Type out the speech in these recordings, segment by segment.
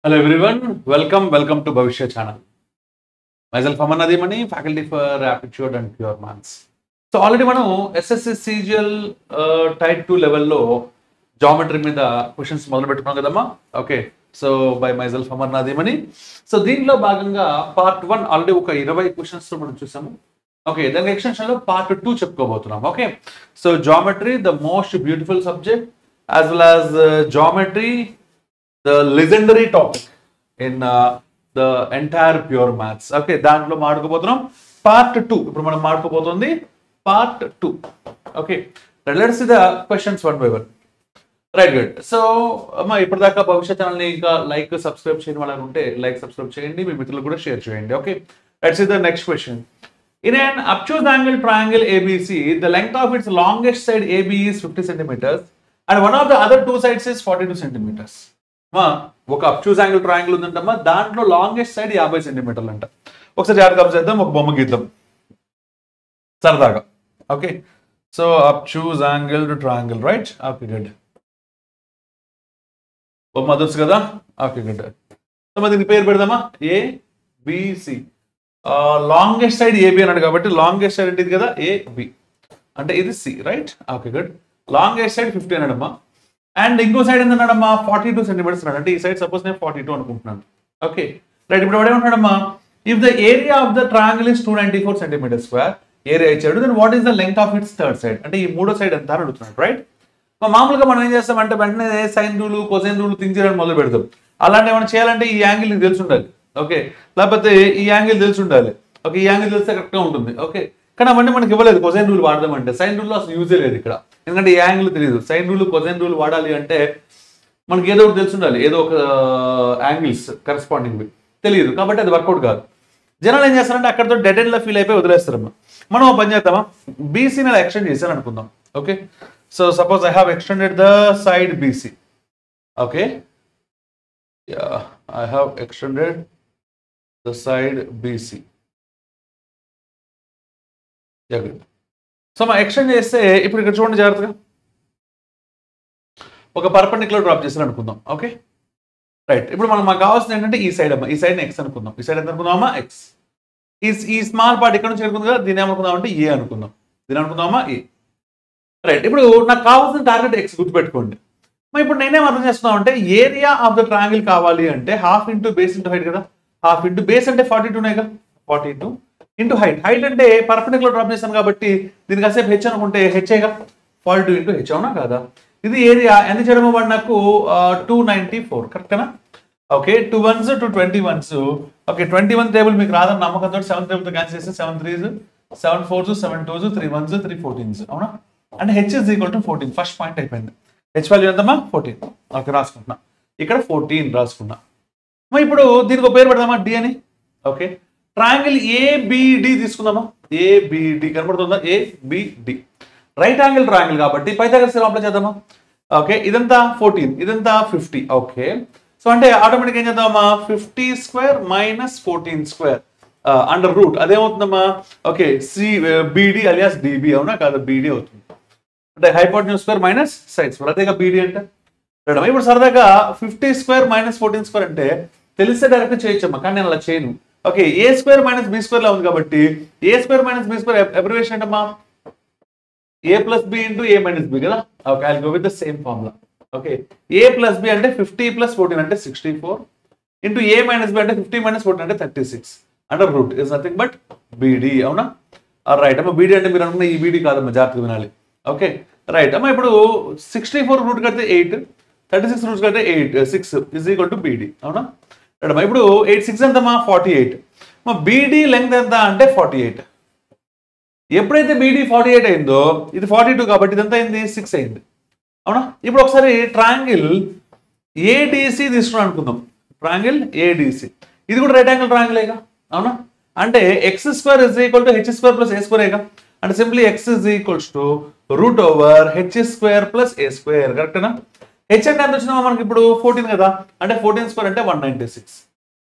Hello everyone, welcome to Bhavishya channel. Myself Aman Nadimani, faculty for Aptitude and Pure Maths. So already మనం SSC CGL Type 2 level లో geometry మీద questions మొదలు పెట్టుకున్నాం కదమ్మా. Okay, so by myself Aman Nadimani. So దీనిలో భాగంగా part 1 already ఒక 20 questions మనం చూసాము. ఓకే, దాని ఎక్స్టెన్షన్ లో పార్ట్ 2 చెప్పుకోబోతున్నాం. Okay, so geometry the most beautiful subject as well as geometry the legendary topic in the entire pure maths. Okay, దాంట్లో మాట్లాడుకోబోతున్నాం part 2. ఇప్పుడు మనం మాట్లాడుకోబోతుంది part 2. Okay, let's see the questions one by one. Right, good. So అమ్మా, ఇప్పటిదాకా భవిష్యత్ ఛానల్ని ఇంకా like subscribe చేయని వాళ్ళని ఉంటే లైక్ సబ్స్క్రైబ్ చేయండి, మీ మిత్రులకు కూడా షేర్ చేయండి. Okay, let's see the next question. In an obtuse angle triangle ABC, the length of its longest side AB is 50 centimeters and one of the other two sides is 42 centimeters. ఒక అబ్ట్యూజ్ angle triangle ఉందంటమ్మా, దాంట్లో longest side 50 సెంటీమీటర్లు అంట. ఒకసారి జాగ్రత్త చేద్దాం, ఒక బొమ్మ గీద్దాం సరదాగా. Okay, so అబ్ట్యూజ్ angle triangle, right? Okay, good. బొమ్మ తెలుసు కదా. Okay, good. సో మరి దీనికి పేరు పెడదామా, ఏబిసి. లాంగెస్ట్ సైడ్ ఏబి అన్నాడు కాబట్టి లాంగెస్ట్ సైడ్ అంటే ఇది కదా, ఏబి అంటే ఇది C, right? Okay, good. Longest side 50 అన్నాడమ్మా, అండ్ ఇంకో సైడ్ ఏంటన్నాడమ్మా 42 సెంటీమీటర్స్ అన్నాడు. అంటే ఈ సైడ్ సపోజ్ నేను 42 అనుకుంటున్నాను. Okay, right. ఇప్పుడు ఏమంటున్నాడమ్మా, if the area of the triangle is 294 centimetre square, area ఇచ్చాడు, then what is the length of its third side, అంటే ఈ మూడో సైడ్ ఎంత అని అడుగుతున్నాడు, రైట్? మామూలుగా మనం ఏం చేస్తామంటే వెంటనే sine rule cosine rule think చేయడం మొదలు పెడతాం. అలాంటి ఏమైనా చేయాలంటే ఈ యాంగిల్ నీకు తెలిసి ఉండాలి. ఓకే, లేకపోతే ఈ యాంగిల్ తెలిసి ఉండాలి. ఓకే, ఈ యాంగిల్ తెలిస్తే కరెక్ట్గా ఉంటుంది. ఓకే, కానీ అవన్నీ మనకి ఇవ్వలేదు. కొసైన్ రూల్ వాడదామంటే సైన్ రూల్లో అసలు యూజే లేదు ఇక్కడ, ఎందుకంటే ఈ యాంగిల్ తెలియదు. సైన్ రూల్ కొసైన్ రూల్ వాడాలి అంటే మనకి ఏదో ఒకటి తెలిసి ఉండాలి, ఏదో ఒక యాంగిల్స్ కరెస్పాండింగ్ తెలియదు, కాబట్టి అది వర్కౌట్ కాదు. జనాలు ఏం చేస్తారంటే అక్కడతో డెడ్ ఎండ్లో ఫీల్ అయిపోయి వదిలేస్తారమ్మా. మనం పని చేద్దామా, బీసీని అలా ఎక్స్టెండ్ చేశాను అనుకుందాం. Okay, so suppose I have extended the side BC. Okay, I have extended the side BC. So మనం ఎక్స్టెండ్ చేస్తే ఇప్పుడు ఇక్కడ చూడండి జాగ్రత్తగా, ఒక పర్పెండిక్యులర్ డ్రాప్ చేసాను అనుకుందాం. Okay, right. ఇప్పుడు మనకు కావాల్సింది ఏంటంటే ఈ సైడ్ అమ్మా, ఈ సైడ్ ఎక్స్ అనుకుందాం. ఈ సైడ్ ఎంత అనుకుందామా, ఎక్స్. ఈ స్మాల్ పార్ట్ ఇక్కడ నుంచి అనుకుందాం కదా, దీని ఏమనుకుందామంటే ఏ అనుకుందాం. దీని అనుకుందామా ఏ, రైట్. ఇప్పుడు నాకు కావాల్సిన టార్గెట్ ఎక్స్ గుర్తుపెట్టుకోండి. ఇప్పుడు నేనేం అర్థం చేస్తున్నాం అంటే ఏరియా ఆఫ్ ద ట్రయాంగిల్ కావాలి అంటే half into base into height కదా. హాఫ్ ఇంటూ బేస్ అంటే 42 కదా, 42 ఇంటూ హైట్. హైట్ అంటే పర్పెండిక్యులర్ డ్రాప్ చేశాను కాబట్టి దీనికి కాసేపు హెచ్ అనుకుంటే హెచ్ఏగా 42 ఇంటూ హెచ్, అవునా కదా. ఇది ఏరియా ఎంత చేయడమో వాడు నాకు 294, కరెక్టేనా? Okay, 2 1s 2 21s. Okay, 21 table మీకు రాదని నమ్మకంతో 7 టేబుల్తో క్యాన్సిల్ చేస్తే 7 3s 7 4s 7 2s 3 1s 3 14s, అవునా? అంటే H is equal to 14. First point అయిపోయింది. హెచ్ వాల్యూ ఎంతమ్మా, 14. ఓకే, రాసుకుంటున్నా ఇక్కడ 14 రాసుకున్నా. ఇప్పుడు దీనికి ఒక పేరు పెడదామా, డి అని. ఓకే, ట్రయాంగిల్ ఏబిడి తీసుకుందామా. ఏబిడి కనబడుతుందా, ఏబిడి రైట్ యాంగిల్ ట్రయాంగిల్ కాబట్టి పైథాగరస్ థియరం అప్లై చేద్దామా. ఓకే, ఇదంతా 14, ఇదంతా 50. ఓకే, సో అంటే ఆటోమేటిక్ ఏం చేద్దామా, 50 square minus 14 square under root అదేమవుతుందమ్మా. ఓకే, బీడి అలియాస్ డిబి, అవునా కాదు, బీడి అవుతుంది. అంటే hypotenuse square minus side square, అదేగా బీడి అంటే. ఇప్పుడు సరదాగా 50 స్క్వేర్ మైనస్ 14 స్క్వేర్ అంటే తెలిస్తే డైరెక్ట్ చేయొచ్చమ్మా, కానీ నేను అలా చేయను. Okay, A square minus B square లా ఉంది కాబట్టి A square minus B square abbreviation ఏంటమ్మా, A plus B into A minus B కదా. Okay, I will go with the same formula. Okay, A plus B అంటే 50 plus 14 అంటే 64 into A minus B అంటే 50 minus 14 అంటే 36 under root is nothing but BD, అవునా? Right అమ్మా, బీడీ అంటే మీరు అనుకున్న ఈ బీడీ కాదమ్మా, జాగ్రత్తగా వినాలి. ఓకే, రైట్ అమ్మా. ఇప్పుడు 64 రూట్ కడితే 8, 36 రూట్స్ కడితే 8 6 ఇస్ ఈక్వల్ టు బీడీ, అవునా? రైట్ అమ్మా. ఇప్పుడు 8 6 ఎంతమ్మా, 48. మా బీడీ లెంగ్త్ ఎంత అంటే 48. ఎప్పుడైతే బీడీ 48 అయిందో ఇది 42 కాబట్టి ఇదంతా అయింది 6 అయింది, అవునా? ఇప్పుడు ఒకసారి ట్రయాంగిల్ ఏడిసి తీసుకున్నాం అనుకుందాం. ట్రయాంగిల్ ఏడిసి ఇది కూడా రైట్ యాంగిల్ ట్రయాంగిలేగా, అవునా? అంటే X square is equal to H square plus A స్క్వేరేగా. అంటే simply X is equals to root over H square plus A square, కరెక్టేనా? హెచ్ అంటే ఎంత వచ్చినా మనకి ఇప్పుడు 14 కదా, అంటే 14 స్క్వేర్ అంటే 196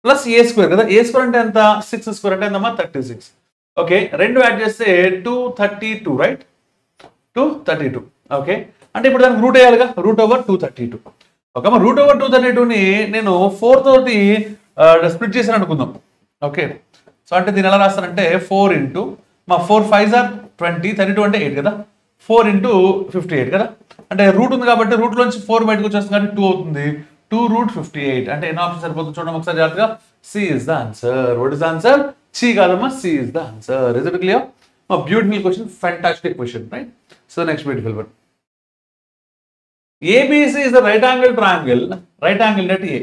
ప్లస్ ఏ స్క్వేర్ కదా. ఏ స్క్వేర్ అంటే ఎంత, 6 స్క్వేర్ అంటే ఎంతమ్మా, 36. ఓకే, రెండు యాడ్ చేస్తే 232, రైట్? 232. ఓకే, అంటే ఇప్పుడు దానికి రూట్ వేయాలిగా, రూట్ ఓవర్ 232. ఓకే అమ్మ √/232ని నేను 4 తోటి స్ప్లిట్ చేశాను అనుకుందాం. ఓకే సో అంటే దీన్ని ఎలా రాస్తానంటే 4 ఇంటూ మా 4 5 ఆర్ 20 32 అంటే 8 కదా 4 ఇంటూ 58 కదా అంటే రూట్ ఉంది కాబట్టి రూట్ లోంచి 4 బయటకు వచ్చేస్తుంది కాబట్టి 2 అవుతుంది 2√58 అంటే ఎన్ని ఆప్షన్ సరిపోతుంది చూడండి ఒకసారి జాగ్రత్తగా C is the answer. What is the answer? C కాదమ్మా C is the answer. Is it clear? Beautiful question, fantastic question, right? So next beautiful one. ABC is the right angle triangle at A.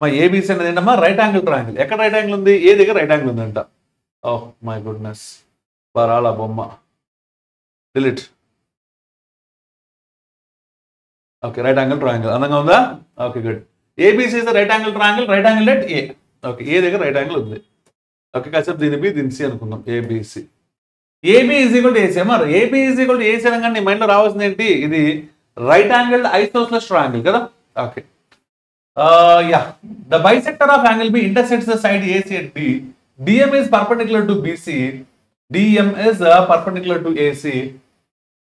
మా ABC అనేది ఏంటమ్మా right angle triangle. ఎక్కడ right angle ఉంది? ఏ దగ్గర right angle ఉందంట. Oh my goodness బరాల బొమ్మ delete. Okay right angle triangle అందంగా ఉందా? Okay good. ABC is the right angle triangle at A. Okay A దగ్గర రైట్ యాంగిల్ ఉంది. ఓకే కాసేపు దీని B దీని C అనుకుందాం. ABC AB is equal to AC అమ్మారు. AB is equal to AC అనగానే నీ మైండ్లో రావాల్సింది ఏంటి? ఇది రైట్ యాంగిల్ ఐసోస్లెస్ ట్రయాంగిల్ కదా. Okay yeah the bisector of angle B intersects the side AC at D. DM is perpendicular to BC. DM is perpendicular to AC.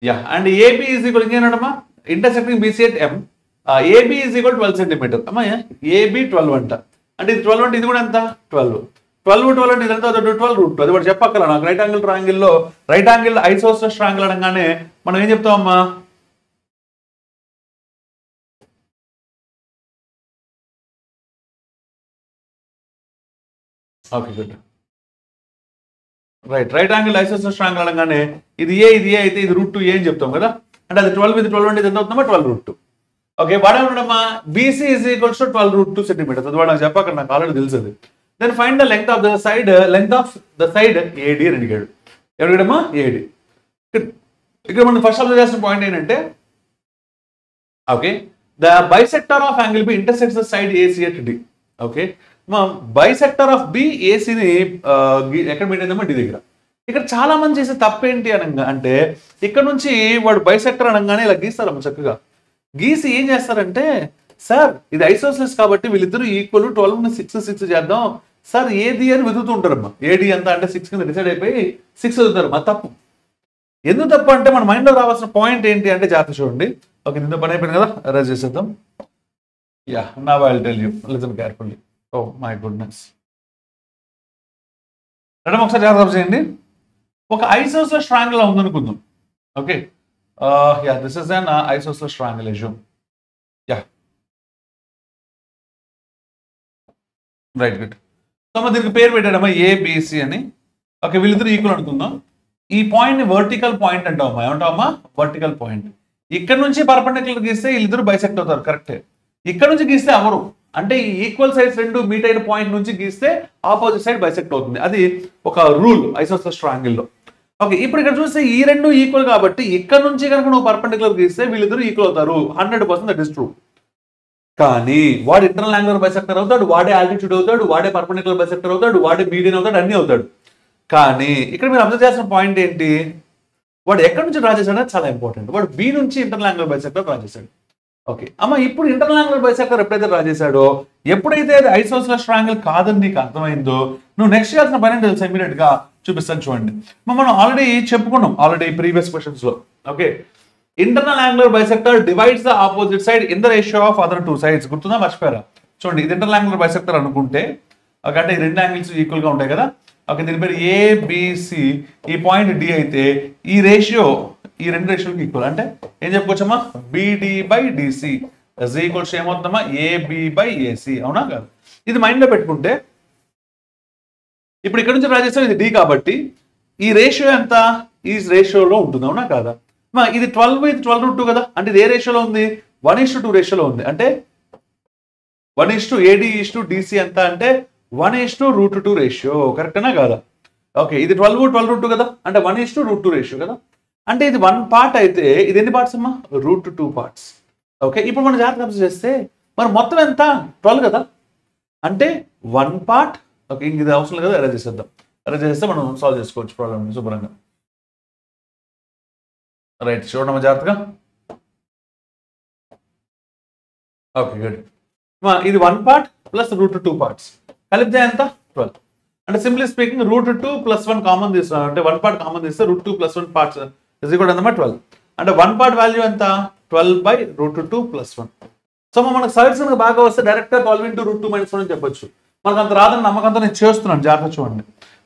Yeah and AB is equal to ఏంటమ్మా intersecting BC at M. AB is equal to 12 cm. అమ్మా AB 12 అంట. అంటే ఇది 12 అంటే ఇది కూడా ఎంత? 12 అంటే ఇదంతా 12√2. అది కూడా చెప్పక్కల నాకు రైట్ యాంగిల్ ట్రయాంగిల్లో రైట్ యాంగిల్ ఐసోస్లెస్ ట్రయాంగిల్ అనగానే మనం ఏం చెప్తామమ్మా? Okay good right angle isosceles triangle అనగానే ఇది ఏ అయితే ఇది √2A అని చెప్తాం కదా. అంటే అది 12 ఇది 12 అంటే ఇది ఎంత అవుతుందమ్మా? 12√2. ఓకే వాడేమన్నాడమ్మా BC is equals to 12√2 cm. అది వాడు నాకు చెప్పాక నాకు ఆల్రెడీ తెలుసు. Then find the length of the side AD అని అడిగాడు. ఎవరికమ్మా? AD. ఇక్కడ మనం ఫస్ట్ అబ్జర్వ్ చేసిన పాయింట్ ఏంటంటే okay the bisector of angle B intersects the side AC at D. Okay మా బైసెక్టర్ ఆఫ్ B ACని ఎక్కడ పెట్టిందమ్మా? D దగ్గర. ఇక్కడ చాలా మంది చేసే తప్పేంటి అనగా అంటే ఇక్కడ నుంచి వాడు బైసెక్టర్ అనగానే ఇలా గీస్తారమ్మ చక్కగా. గీసి ఏం చేస్తారంటే సార్ ఇది ఐసోస్లెస్ కాబట్టి వీళ్ళిద్దరూ ఈక్వల్ 12 6 చేద్దాం సార్ ఏది అని వెతుకుతూ ఉంటారమ్మా. ఏడి ఎంత అంటే 6 కింద డిసైడ్ అయిపోయి 6 వెతుకుతారు. మా తప్పు. ఎందుకు తప్పు అంటే మన మైండ్లో రావాల్సిన పాయింట్ ఏంటి అంటే జాగ్రత్త చూడండి. ఓకే ఇంత పని అయిపోయింది కదా అరేంజ్ చేసేద్దాం. Yeah now I will tell you listen carefully. Oh my goodness madam ఒకసారి జాగ్రత్త చేయండి. ఒక ఐసోస్లెస్ ట్రయాంగిల్ ఉందనుకుందాం. Okay yeah this is an isosceles triangle assume. Yeah right good. So మరి దీనికి పేరు పెట్టాడమ్మా ABC అని. ఓకే వీళ్ళిద్దరు ఈక్వల్ అనుకుందాం. ఈ పాయింట్ ని వర్టికల్ పాయింట్ అంటామమ్మా. ఏమంటావమ్మా? Vertical point. ఇక్కడ నుంచి పర్పెండిక్యులర్ గీస్తే వీళ్ళిద్దరు బైసెక్ట్ అవుతారు కరెక్టే. ఇక్కడ నుంచి గీస్తే అవరు అంటే ఈ ఈక్వల్ సైడ్స్ రెండు మీట్ అయిన పాయింట్ నుంచి గీస్తే ఆపోజిట్ సైడ్ బైసెక్ట్ అవుతుంది. అది ఒక రూల్ ఐసోస్లెస్ ట్రయాంగిల్లో. ఓకే ఇప్పుడు ఇక్కడ చూస్తే ఈ రెండు ఈక్వల్ కాబట్టి ఇక్కడ నుంచి కనుక నువ్వు పర్పెండిక్యులర్ గీస్తే వీళ్ళిద్దరు ఈక్వల్ అవుతారు. 100% దట్ ఇస్ ట్రూ. కానీ వాడు ఇంటర్నల్ యాంగులర్ బైసెక్టర్ అవుతాడు, వాడే ఆల్టిట్యూడ్ అవుతాడు, వాడే పర్పెండిక్యులర్ బైసెక్టర్ అవుతాడు, వాడే మీడియన్ అవుతాడు, అన్నీ అవుతాడు. కానీ ఇక్కడ మీరు అబ్జర్వ్ చేసిన పాయింట్ ఏంటి? వాడు ఎక్కడి నుంచి డ్రా చేశాడు అనేది చాలా ఇంపార్టెంట్. వాడు B నుంచి ఇంటర్నల్ యాంగులర్ బైసెక్టర్ డ్రా చేశాడు. ఓకే అమ్మ ఇప్పుడు ఇంటర్నల్ యాంగులర్ బైసెక్టర్ ఎప్పుడైతే డ్రా చేశాడో ఎప్పుడైతే అది ఐసోస్లెస్ ట్రయాంగిల్ కాదని నీకు అర్థమైందో నువ్వు నెక్స్ట్ చేయాల్సిన పని తెలుసు ఇమీడియట్ గా చూపిస్తాను చూడండి. మనం ఆల్రెడీ చెప్పుకున్నాం ప్రీవియస్ క్వశ్చన్స్ లో. Okay internal angular bisector divides the opposite side in the ratio of other two sides. గుర్తుందా? మర్చిపోయారా? చూడండి ఇది ఇంటర్నల్ యాంగులర్ బైసెక్టర్ అనుకుంటే అంటే ఈ రెండు యాంగిల్స్ ఈక్వల్ గా ఉంటాయి కదా. ఓకే దీని పేరు ABC. ఈ పాయింట్ D అయితే ఈ రేషియో ఈ రెండు రేషియోకి ఈక్వల్. అంటే ఏం చెప్పుకోవచ్చమ్మా? BD/DC is equals ఏమవుతుందమ్మా? AB/AC. అవునా కాదు? ఇది మైండ్ లో పెట్టుకుంటే ఇప్పుడు ఇక్కడ నుంచి డ్రా చేస్తాం ఇది D కాబట్టి ఈ రేషియో ఎంత? ఈ రేషియోలో ఉంటుంది. అవునా కాదా? ఇది 12 ఇది 12√2 కదా. అంటే ఇది ఏ రేషియోలో ఉంది? 1:2 రేషియోలో ఉంది. అంటే 1:AD/DC ఎంత అంటే 1:√2 రేషియో. కరెక్టేనా కాదా? ఓకే ఇది 12√2 కదా. అంటే 1:√2 రేషియో కదా. అంటే ఇది 1 పార్ట్ అయితే ఇది ఎన్ని పార్ట్స్ అమ్మా? √2 పార్ట్స్. ఓకే ఇప్పుడు మనం జాగ్రత్త అబ్జర్వ్ చేస్తే మరి మొత్తం ఎంత? 12 కదా. అంటే 1 పార్ట్. ఓకే ఇంక ఇది అవసరం కదా, అరేంజ్ చేసేద్దాం. అరేంజ్ చేస్తే మనం సాల్వ్ చేసుకోవచ్చు ప్రాబ్లమ్ శుభ్రంగా. రైట్ చూడమ్మా జాగ్రత్తగా. Okay good. ఇది 1 పార్ట్ ప్లస్ √2 పార్ట్స్ కలిపితే ఎంత? 12. అంటే సింప్లీ స్పీకింగ్ √2 + 1 కామన్ తీస్తున్నాం. అంటే 1 పార్ట్ కామన్ తీస్తే √2 + 1 పార్ట్స్ ఇది కూడా ఎంతమ్మా? 12. అంటే 1 పార్ట్ వాల్యూ ఎంత? 12/√2 + 1. సో మనకు సైడ్స్ కనుక బాగా వస్తే డైరెక్ట్గా 12 into √2 - 1 అని చెప్పొచ్చు. మనకు అంత రాదని నమ్మకంతో నేను చేస్తున్నాను, జాగ్రత్త చూడండి.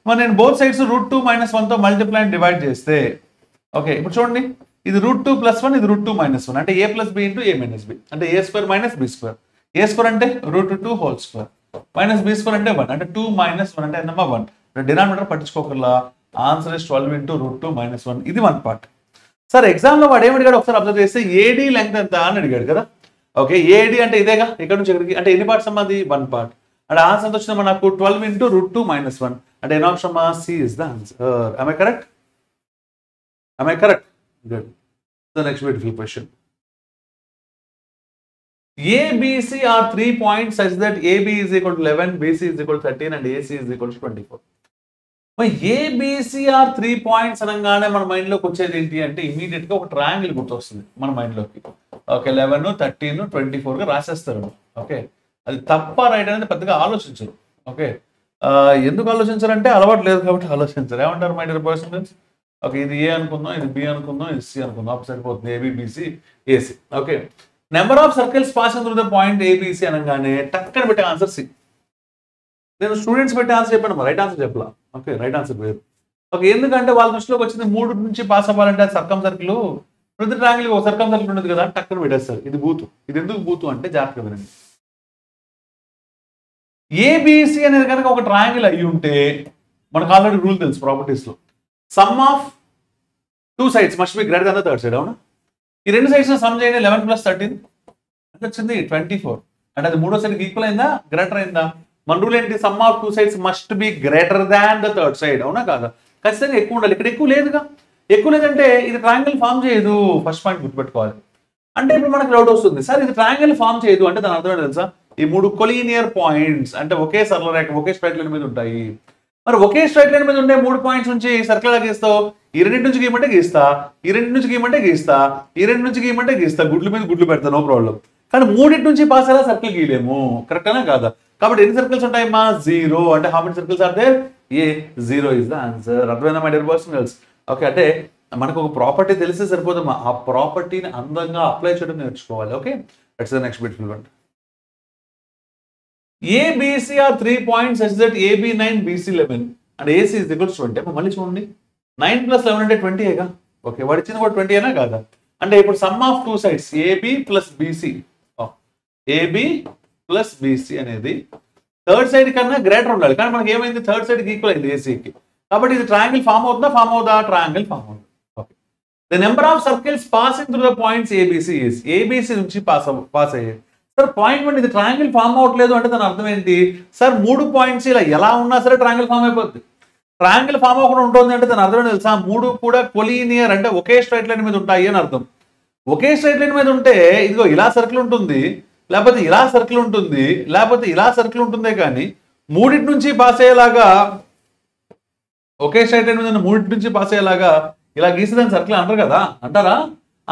మరి నేను బోత్ సైడ్స్ √2 - 1తో మల్టిప్లై అండ్ డివైడ్ చేస్తే ఓకే ఇప్పుడు చూడండి, ఇది √2 + 1, ఇది √2 - 1 అంటే a + b × a - b అంటే a² - b². a² అంటే √2 హోల్ స్క్వేర్ మైనస్ b² అంటే 1 అంటే 2 - 1 అంటే ఎంత 1. డినామినేటర్ పట్టించుకోకర్లా. Answer is 12 into √2 - 1. ఇది 1 పార్ట్. సార్ ఎగ్జామ్లో వాడు ఏమి అడిగాడు ఒకసారి అబ్జర్వ్ చేస్తే ఏడీ లెంగ్త్ ఎంత అని అడిగాడు కదా. ఓకే ఏడీ అంటే ఇదేగా, ఇక్కడ నుంచి ఇక్కడికి అంటే ఎన్ని పార్ట్స్ అమ్మా? అది 1 పార్ట్. అంటే ఆన్సర్ ఎంత వచ్చిందమ్మా నాకు? 12 into √2 - 1 అంటే ఎన్ ఆప్షన్ అమ్మా? C is the answer. Am I correct? Good. The next beautiful question. A, B, C are 3 points such that AB is equal to 11, BC is equal to 13 and AC is equal to 24. ABCR 3 points అనగానే మన మైండ్లోకి వచ్చేది ఏంటి అంటే ఇమీడియట్గా ఒక triangle గుర్తొస్తుంది మన మైండ్లోకి. ఓకే 11, 13, 24గా రాసేస్తారు. ఓకే అది తప్ప రైట్ అనేది పెద్దగా ఆలోచించరు. ఓకే ఎందుకు ఆలోచించారంటే అలవాటు లేదు కాబట్టి ఆలోచించరు. ఏమంటారు my dear boys and girls? Okay ఇది ఏ అనుకుందాం, ఇది బి అనుకుందాం, ఇది సి అనుకుందాం. అప్పుడు సరిపోతుంది A B B C A C. Okay number of circles passing through the point A B C అనగానే టక్కన పెట్టే ఆన్సర్ సి. నేను స్టూడెంట్స్ పెట్టే ఆన్సర్ చెప్పాను, రైట్ ఆన్సర్ చెప్పలా. ఓకే రైట్ ఆన్సర్ వేరు. ఓకే ఎందుకంటే వాళ్ళ దృష్టిలోకి వచ్చింది 3 నుంచి పాస్ అవ్వాలంటే అది సర్కం సర్కిల్, ప్రతి ట్రాంగిల్ ఒక సర్కం సర్కిల్ ఉండదు కదా, టక్కన పెట్టేస్తారు. ఇది బూతు. ఇది ఎందుకు బూతు అంటే జాగ్రత్తగా వినండి. ఏబిసి అనేది కనుక ఒక ట్రయాంగిల్ అయ్యి ఉంటే మనకు ఆల్రెడీ రూల్ తెలుసు ప్రాపర్టీస్లో, sum of 2 sides must be greater than the third side. అవునా? ఈ 2 sides సమ్ చేయండి. 11 + 13 అంటే వచ్చింది 24. అంటే అది మూడో సైడ్కి ఈక్వల్ అయిందా, గ్రేటర్ అయిందా? మన రూల్ ఏంటి? Some of 2 sides must be greater than the third side. అవునా కాదా? ఖచ్చితంగా ఎక్కువ ఉండాలి. ఇక్కడ ఎక్కువ లేదుగా. ఎక్కువ లేదంటే ఇది ట్రయాంగిల్ ఫామ్ చేయదు. ఫస్ట్ పాయింట్ గుర్తుపెట్టుకోవాలి. అంటే ఇప్పుడు మనకు డౌట్ వస్తుంది, సార్ ఇది ట్రయాంగిల్ ఫామ్ చేయదు అంటే దాని అర్థం ఏంటో తెలుసా? ఈ 3 కొలీనియర్ పాయింట్స్ అంటే ఒకే సరళ రేఖ ఒకే స్ట్రైట్ లైన్ మీద ఉంటాయి. మరి ఒకే స్ట్రైట్ లైన్ మీద ఉండే 3 పాయింట్స్ నుంచి సర్కిల్ గీస్తావు. ఈ 2 నుంచి గీయమంటే గీస్తా, ఈ 2 నుంచి గీయమంటే గీస్తా, ఈ 2 నుంచి గీయమంటే గీస్తా, గుడ్ల మీద గుడ్లు పెడతా, నో ప్రాబ్లం. కానీ 3 నుంచి పాస్ అయ్యేలా సర్కిల్ గీయలేము. కరెక్టేనా కాదా? కాబట్టి ఎన్ని సర్కిల్స్ ఉంటాయమ్మా? 0. అంటే how many circles are there? A 0 is the answer. అర్థమైందా my dear boys and girls? Okay అంటే మనకు ఒక ప్రాపర్టీ తెలిస్తే సరిపోదమ్మా, ఆ ప్రాపర్టీని అందంగా అప్లై చేయడం నేర్చుకోవాలి. Okay that's the next beautiful one. ABC are 3 points such that AB 9, BC 11 and AC is equal to 20. మళ్ళీ చూడండి 9 + 11 అంటే 20ఏగా. ఓకే వాడు ఇచ్చింది కూడా 20 అయినా కాదా? అంటే ఇప్పుడు some of 2 sides AB + BC, AB + BC అనేది థర్డ్ సైడ్ కన్నా గ్రేటర్ ఉండాలి. కానీ మనకి ఏమైంది? థర్డ్ సైడ్కి ఈక్వల్ అయింది ఏసీకి. కాబట్టి ఇది ట్రయాంగిల్ ఫామ్ అవుతుందా? ఫామ్ అవుదా? ట్రయాంగిల్ ఫామ్ అవుతుంది. Okay the number of circles passing through the points ABC is. ABC నుంచి పాస్ అయ్యాయి. సార్ పాయింట్ 1 ఇది ట్రయాంగిల్ ఫామ్ అవ్వట్లేదు అంటే దాని అర్థం ఏంటి? సార్ 3 పాయింట్స్ ఇలా ఎలా ఉన్నా సరే ట్రయాంగిల్ ఫామ్ అయిపోద్ది. ట్రయాంగిల్ ఫామ్ అవ్వకుండా ఉంటుంది అంటే దాని అర్థం తెలుసా? 3 కూడా కొలీనియర్ అంటే ఒకే స్ట్రైట్ లైన్ మీద ఉంటాయి అని అర్థం. ఒకే స్ట్రైట్ లైన్ మీద ఉంటే ఇదిగో ఇలా సర్కిల్ ఉంటుంది, లేకపోతే ఇలా సర్కిల్ ఉంటుంది, లేకపోతే ఇలా సర్కిల్ ఉంటుందే కానీ 3 నుంచి పాస్ అయ్యేలాగా ఒకే స్ట్రైట్ లైన్ మీద 3 నుంచి పాస్ అయ్యేలాగా ఇలా గీస్తే దాని సర్కిల్ అంటారు కదా, అంటారా?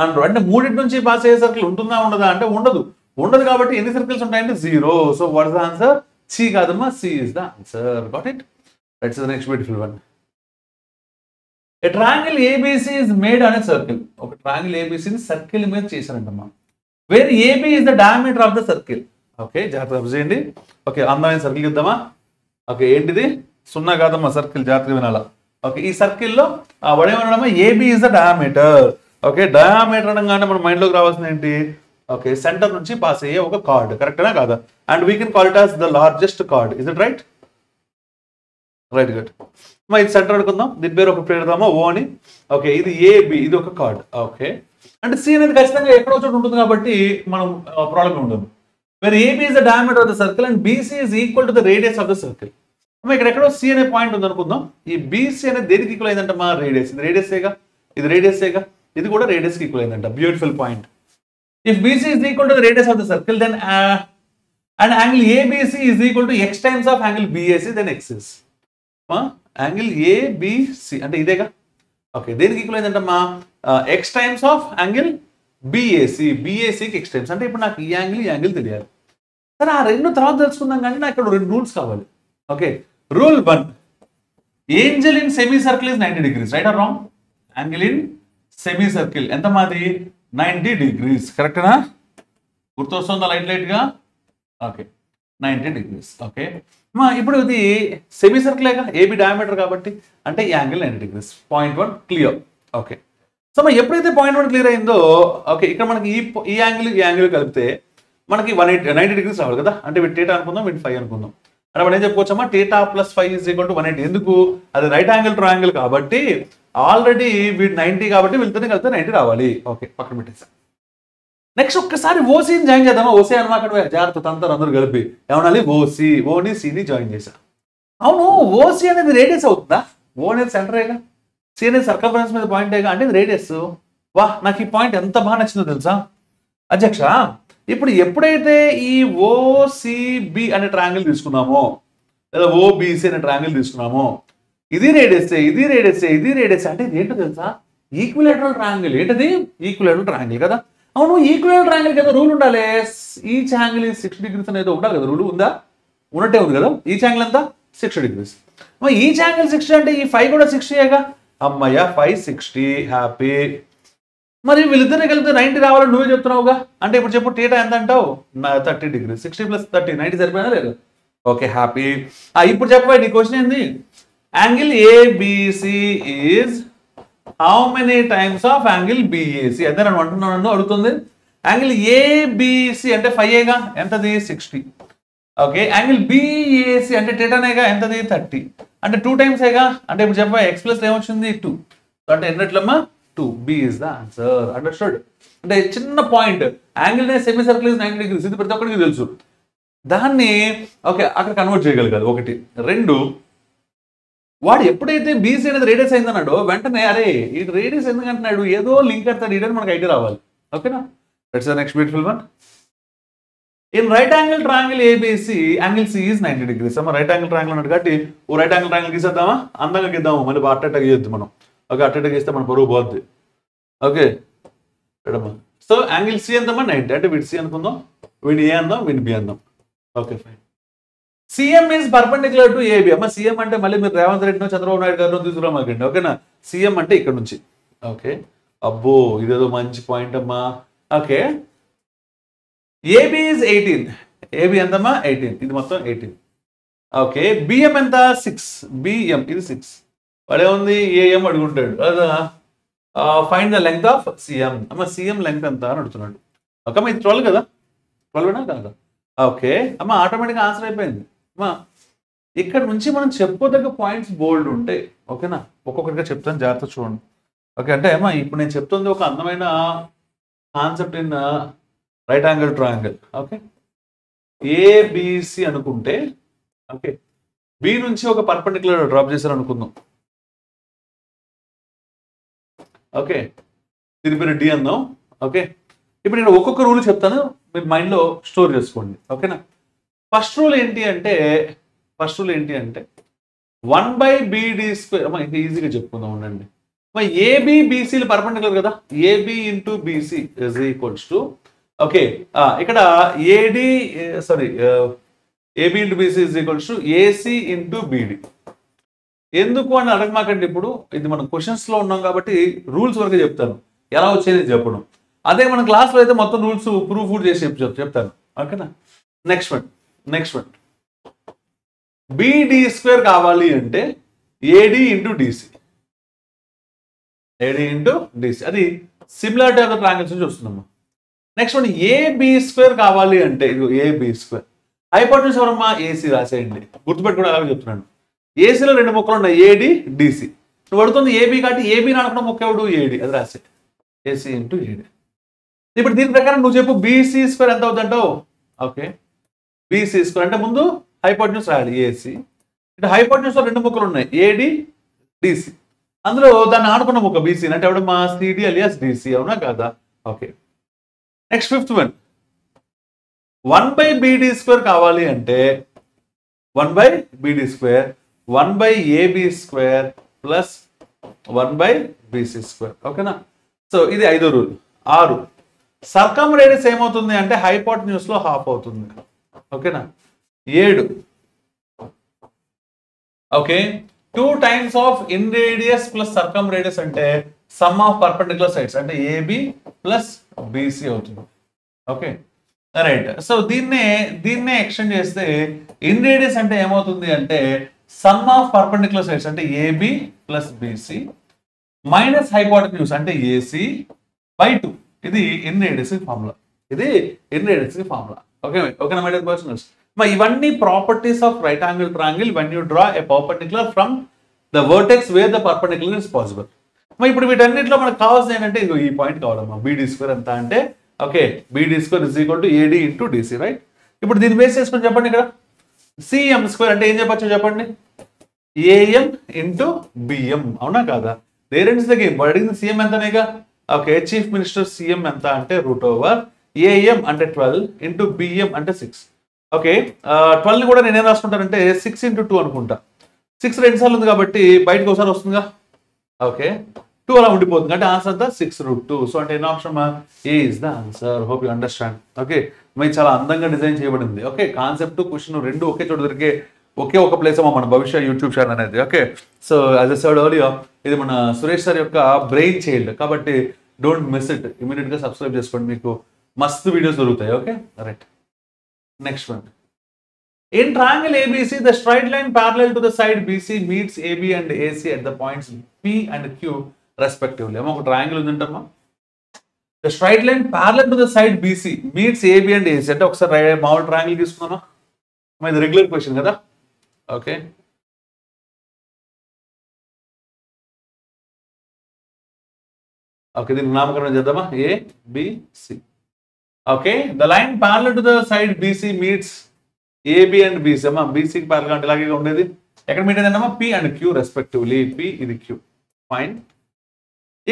అంటారు. అంటే 3 నుంచి పాస్ అయ్యే సర్కిల్ ఉంటుందా ఉండదా అంటే ఉండదు. ఉండదు కాబట్టి ఎన్ని సర్కిల్స్ ఉంటాయంటే 0. So what is the answer? C కాదమ్మా, C is the answer. Got it? Let's the next beautiful one. A triangle A B C is made on a circle. ఒక ట్రయాంగిల్ ఏబిసిని సర్కిల్ మీద చేశారంటమ్మా. Where AB is the diameter of the circle. Okay జాగ్రత్తగా observe చేయండి. Okay అందమైన circle ఇద్దామా? Okay ఏంటిది? 0 కాదమ్మా, సర్కిల్ జాగ్రత్తగా వినాలా. ఓకే ఈ సర్కిల్లో వడేమన్నాడమ్మా? A B is the diameter. Okay diameter అనగానే మన మైండ్లోకి రావాల్సింది ఏంటి? ఓకే సెంటర్ నుంచి పాస్ అయ్యే ఒక కార్డ్. కరెక్టేనా కాదా? And we can call it as the largest chord. Is it right? Right good. మరి ఇది సెంటర్ అనుకుందాం, దీని పేరు ఒక పేరు పెడదామా ఓ అని. ఓకే ఇది ఏబి, ఇది ఒక కార్డ్. ఓకే అంటే సి అనేది ఖచ్చితంగా ఎక్కడో చోట ఉంటుంది కాబట్టి మనం ప్రాబ్లం ఉండదు. Where AB is the diameter of the circle and BC is equal to the radius of the circle. ఇక్కడ ఎక్కడో సి అనే పాయింట్ ఉంది అనుకుందాం. ఈ బీసీ అనేది దేనికి ఈక్వల్ అయిందంట? మా రేడియస్. ఇది రేడియస్ఏగా, ఇది రేడియస్ఏగా, ఇది కూడా రేడియస్కి ఈక్వల్ అయిందంట. Beautiful point. If BC is equal to the radius of the circle, then and angle ABC is equal to x times of angle BAC, then x is. Angle ABC అంటే ఇదేగా. Okay దేనికి equal అయిందంటమ్మా? x times of angle BAC. BACకి x times అంటే ఇప్పుడు నాకు ఈ angle తెలియాలి. సరే ఆ 2 తర్వాత తెలుసుకుందాం కానీ నాకు ఇక్కడ 2 రూల్స్ కావాలి. Okay rule 1. Angel in semi circle is 90 degrees. Right or wrong? Angle in semi circle ఎంత మాది? 90 degrees. కరెక్టేనా? గుర్తొస్తుందా లైట్ గా? Okay 90 degrees. ఓకే ఇప్పుడు ఇది సెమీ సర్కిలేగా, ఏబి డయామీటర్ కాబట్టి అంటే ఈ angle 90 degrees. Point 1 clear. Okay so ఎప్పుడైతే పాయింట్ 1 క్లియర్ అయిందో, ఓకే ఇక్కడ మనకి ఈ యాంగిల్ కలిపితే మనకి 90 degrees రావాలి కదా. అంటే వీటి θ అనుకుందాం, వీటి φ అనుకుందాం. అంటే మనం ఏం చెప్పుకోవచ్చమ్మా, θ + φ = 180. ఎందుకు? అది రైట్ యాంగిల్ ట్రయాంగిల్ కాబట్టి ఆల్రెడీ వీటి 90 కాబట్టి వీళ్ళతోనే కలిపితే 90 రావాలి. ఓకే పక్కన పెట్టేసా. నెక్స్ట్ ఒక్కసారి ఓసీని జాయిన్ చేద్దామా? ఓసీ అనమాట జాగ్రత్త తంతారు అందరూ కలిపి ఏమనాలి, ఓని సిని జాయిన్ చేశా. అవును ఓసీ అనేది రేడియస్ అవుతుందా? ఓ అనేది సెంటరేగా, సి అనేది సర్కంఫరెన్స్ మీద పాయింటేగా, అంటే ఇది రేడియస్. వాహ్ నాకు ఈ పాయింట్ ఎంత బాగా నచ్చిందో తెలుసా అధ్యక్ష. ఇప్పుడు ఎప్పుడైతే ఈ ఓసిబి అనే ట్రయాంగిల్ తీసుకున్నామో, లేదా ఓబిసి అనే ట్రయాంగిల్ తీసుకున్నామో, ఇది రేడియస్ ఇది రేడియస్ ఇది రేడియస్, అంటే ఇది ఏంటో తెలుసా, ఈక్విలేటరల్ ట్రయాంగిల్. ఏంటది? ఈక్విలేటరల్ ట్రయాంగిల్ కదా. అవును ఈక్విలేటరల్ ట్రయాంగిల్ కదా రూల్ ఉండాలి, ఈచ్ యాంగిల్ 60 degrees అనేది ఉండాలి కదా. రూల్ ఉందా? ఉన్నట్టే ఉంది కదా. ఈచ్ యాంగిల్ ఎంత? 60 degrees. మరి ఈచ్ యాంగిల్ 60 అంటే ఈ 5 కూడా 60ఏగా. అమ్మయ్య 560 హ్యాపీ. మరి వీళ్ళిద్దరిని కలిపితే 90 రావాలని నువ్వే చెప్తున్నావుగా. అంటే ఇప్పుడు చెప్పు θ ఎంత అంటావు? 30 degrees. 60 + 30 90 సరిపోయినా లేదు. Okay happy. ఇప్పుడు చెప్పబోయే నీ క్వశ్చన్ ఏంది? Angle ABC is how many times of angle BAC? అదే నన్ను అంటున్నాను అడుగుతుంది. యాంగిల్ ఏబిసి అంటే 5ఏగా, ఎంతది? 60. ఓకే యాంగిల్ బిఏసి అంటే θనేగా, ఎంతది? 30. అంటే 2 times ఏగా. అంటే ఇప్పుడు చెప్పా x ప్లస్ ఏమొచ్చింది? 2. అంటే ఎన్నట్లమ్మా? 2. B is the answer. Understood? అంటే చిన్న పాయింట్, యాంగిల్ నే సెమీ సర్కిల్ 90 degrees. ఇది ప్రతి ఒక్కరికి తెలుసు. దాన్ని ఓకే అక్కడ కన్వర్ట్ చేయగలగాలి. 1 2 వాడు ఎప్పుడైతే బీసీ అనేది రేడియస్ అయిందన్నాడో వెంటనే అరే ఈ రేడియస్ ఎందుకంటున్నాడు, ఏదో లింక్ అవుతాడు ఇడని మనకు ఐడియా రావాలి. ఓకేనా? Let's next beautiful one. In right angle triangle ABC angle C is 90 degrees. అమ్మ రైట్ యాంగిల్ ట్రయాంగిల్ అన్నాడు కాబట్టి ఓ రైట్ యాంగిల్ ట్రయాంగిల్ గీసేద్దామా? అందంగా గీద్దాము, మళ్ళీ అట్టగా గీయొద్దు మనం. ఓకే అట్టగా గీస్తే మన బరువు పోద్ది. ఓకే సో యాంగిల్ సి ఎంతమ్మా? 90. అంటే వీడి సి అనుకుందాం, వీడి ఏ అందాం, వీడి బి అందాం. Okay fine. C M is perpendicular to A B. అమ్మ సిఎం అంటే మళ్ళీ మీరు రేవంత్ రెడ్డినో చంద్రబాబు నాయుడు గారినో తీసుకురామాకండి. ఓకేనా? సిఎం అంటే ఇక్కడ నుంచి. ఓకే అబ్బో ఇదేదో మంచి పాయింట్ అమ్మా. Okay AB is 18. ఏబి ఎంతమ్మా? 18. ఇది మొత్తం 18. ఓకే బిఎం ఎంత? 6. బిఎం ఇది 6. వాడే ఉంది ఏఎం అడుగుంటాడు అదా. Find the length of CM. అమ్మ సిఎం లెంగ్త్ ఎంత అని అడుగుతున్నాడు. ఓకే అమ్మ ఇది 12 కదా, 12 కాదా? ఓకే అమ్మ ఆటోమేటిక్గా ఆన్సర్ అయిపోయింది. అమ్మా ఇక్కడ నుంచి మనం చెప్పుకోదగ్గ పాయింట్స్ బోల్డ్ ఉంటాయి. ఓకేనా? ఒక్కొక్కటిగా చెప్తాను, జాగ్రత్త చూడండి. ఓకే అంటే అమ్మా ఇప్పుడు నేను చెప్తుంది ఒక అందమైన concept in right angle triangle. Okay ABC అనుకుంటే, ఓకే బి నుంచి ఒక పర్పెండిక్యులర్ డ్రాప్ చేశారు అనుకుందాం. ఓకే దీని పేరు డి అందాం. ఓకే ఇప్పుడు నేను ఒక్కొక్క రూల్ చెప్తాను, మీరు మైండ్లో స్టోర్ చేసుకోండి. ఓకేనా? ఫస్ట్ రూల్ ఏంటి అంటే 1/BD². అమ్మా ఇంకా ఈజీగా చెప్పుకుందాం ఉండండి. ఏబి బీసీలు పర్పెండిక్యులర్ కదా, A B into B C is equals to okay ఇక్కడ A D A B into B C is equals to A C into B D. ఎందుకు అని అడగమాకండి. ఇప్పుడు ఇది మనం క్వశ్చన్స్లో ఉన్నాం కాబట్టి రూల్స్ వరకు చెప్తాను, ఎలా వచ్చేది చెప్పడం. అదే మన క్లాస్లో అయితే మొత్తం రూల్స్ ప్రూఫ్ చేసి చెప్తాను. ఓకేనా? నెక్స్ట్ వన్ BD² కావాలి అంటే ఏడి ఇంటూ డిసి. అది సిమిలారిటీ ఆఫ్ ద ట్రయాంగిల్స్ నుంచి వస్తుందమ్మా. నెక్స్ట్ వన్ AB² కావాలి అంటే ఇది AB². హైపోటెన్యూస్ ఎవరమ్మా? ఏసీ రాసేయండి, గుర్తుపెట్టుకోవడం అలాగే చెప్తున్నాను. ఏసీలో 2 ముక్కలు ఉన్నాయి, ఏడి డిసి. నువ్వు అడుగుతుంది ఏబి కాబట్టి ఏబి అనుకున్న ముక్క ఎవడు? ఏడి. అది రాసే ఏసీ ఇంటూ ఏడి. ఇప్పుడు దీని ప్రకారం నువ్వు చెప్పు BC² ఎంత అవుతుందంటావు? ఓకే BC² అంటే ముందు హైపోటెన్యూస్ రాయాలి ఏసీ. ఇటు హైపోటెన్యూస్లో 2 ముక్కలు ఉన్నాయి, ఏడి డిసి. అందులో దాన్ని ఆనుకున్న ముక్క బీసీ అంటే ఎవడు? మా సిడి అలియాస్ డిసి. అవునా కాదా? Okay next fifth one 1/BD² కావాలి అంటే 1/BD² 1/AB² ప్లస్ 1/BC². ఓకేనా? సో ఇది 5వ రూల్. 6 సర్కమ్ రేడియస్ ఏమవుతుంది అంటే హైపోటెన్యూస్ లో హాఫ్ అవుతుంది. ఓకేనా? 7 okay 2 times of in radius plus circum radius అంటే సమ్ ఆఫ్ పర్పెండిక్యులర్ సైడ్స్ అంటే ఏబి ప్లస్ బీసీ అవుతుంది. Okay right. సో దీన్నే ఎక్స్టెండ్ చేస్తే ఇన్ రేడియస్ అంటే ఏమవుతుంది అంటే సమ్ ఆఫ్ పర్పెండిక్యులర్ సైడ్స్ అంటే A B plus B C minus hypotenuse అంటే ఏసి బై 2. ఇది ఇన్ రేడియస్ ఫార్ములా. ఓకే ఓకేనా మై డియర్ పర్సనల్స్. మరి ఇవన్నీ properties of right angle triangle when you draw a perpendicular from the vertex wear the perpendicular is possible. మరి ఇప్పుడు వీటన్నిటిలో మనకు కావాల్సింది ఏంటంటే ఇది ఈ పాయింట్ కావాలమ్మా. బీడీ స్క్వేర్ ఎంత అంటే okay beedi square is equal to AD into DC right. ఇప్పుడు దీన్ని బేస్ చేసుకొని చెప్పండి ఇక్కడ సిఎం స్క్వేర్ అంటే ఏం చెప్పచ్చు చెప్పండి ఏఎం ఇంటూ బిఎం అవునా కాదా. There ends the game. అడిగింది సీఎం ఎంతనేగా. ఓకే చీఫ్ మినిస్టర్ సీఎం ఎంత అంటే √ ఏఎం అంటే 12 ఇంటూ బిఎం అంటే 6. ఓకే 12 ని కూడా నేనేం రాసుకుంటానంటే 6 ఇంటూ 2 అనుకుంటా. 6 రెండు సార్లు ఉంది కాబట్టి బయటకు ఒకసారి వస్తుందిగా. ఓకే 2 అలా ఉండిపోతుంది అంటే ఆన్సర్ అంతా 6√2. సో అంటే an option A is the answer. Hope you understand. Okay మరి చాలా అందంగా డిజైన్ చేయబడింది. ఓకే కాన్సెప్ట్ క్వశ్చన్ రెండు ఒకే చోట దొరికే ఒకే ఒక ప్లేస్ అమ్మా మన భవిష్య యూట్యూబ్ ఛానల్ అనేది. Okay so as a surd earlier ఇది మన సురేష్ సార్ యొక్క బ్రెయిన్ చైల్డ్ కాబట్టి డోంట్ మిస్ ఇట్. ఇమీడియట్ గా సబ్స్క్రైబ్ చేసుకోండి మీకు మస్తు వీడియోస్ దొరుకుతాయి. Okay right. Next one. In triangle ABC, the straight line parallel to the side BC meets AB and AC at the points P and Q respectively. అమ్మ ఒక triangle ఉందంటమ్మా. The straight line parallel to the side BC meets AB and AC అంటే ఒకసారి మామూలు triangle తీసుకుందామా. ఇది regular question కదా. Okay okay దీనికి నామకరణం చేద్దామా ABC. Okay the line parallel to the side BC meets A B and B C అమ్మా. బీసీకి ప్యారల్ అంటే ఇలాగే ఉండేది. ఎక్కడ మీట్ అయిందమ్మా P and Q respectively. P ఇది Q fine.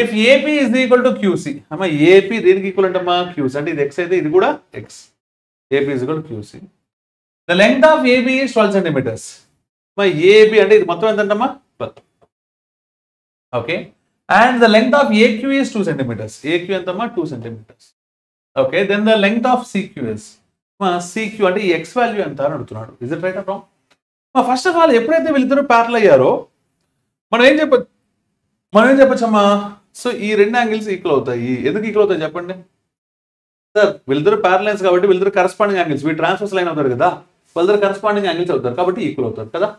If A P is equal to Q C అమ్మా. ఏపీ దేనికి ఈక్వల్ అంటే అమ్మా క్యూసీ అంటే ఇది ఎక్స్ అయితే ఇది కూడా X. A P is equal to Q C. The length of AB is 12 centimetres. అమ్మా ఏబీ అంటే ఇది మొత్తం ఎంతమ్మా 12. Okay and the length of AQ is 2 centimetres. AQ ఎంతమ్మా 2 centimetres. Okay then the length of CQ is CQ అంటే ఈ X value ఎంత అని అడుగుతున్నాడు. Is it right or wrong? First of all ఎప్పుడైతే వీళ్ళిద్దరూ ప్యారల్ అయ్యారో మనం ఏం చెప్పచ్చమ్మా. సో ఈ రెండు యాంగిల్స్ ఈక్వల్ అవుతాయి. ఎందుకు ఈక్వల్ అవుతాయి చెప్పండి సార్. వీళ్ళిద్దరు ప్యారల్ లైన్స్ కాబట్టి వీళ్ళిద్దరు కరస్పాండింగ్ యాంగిల్స్. వీళ్ళు ట్రాన్స్వర్స్ లైన్ అవుతారు కదా వాళ్ళిద్దరు కరస్పాండింగ్ యాంగిల్స్ అవుతారు కాబట్టి ఈక్వల్ అవుతారు కదా.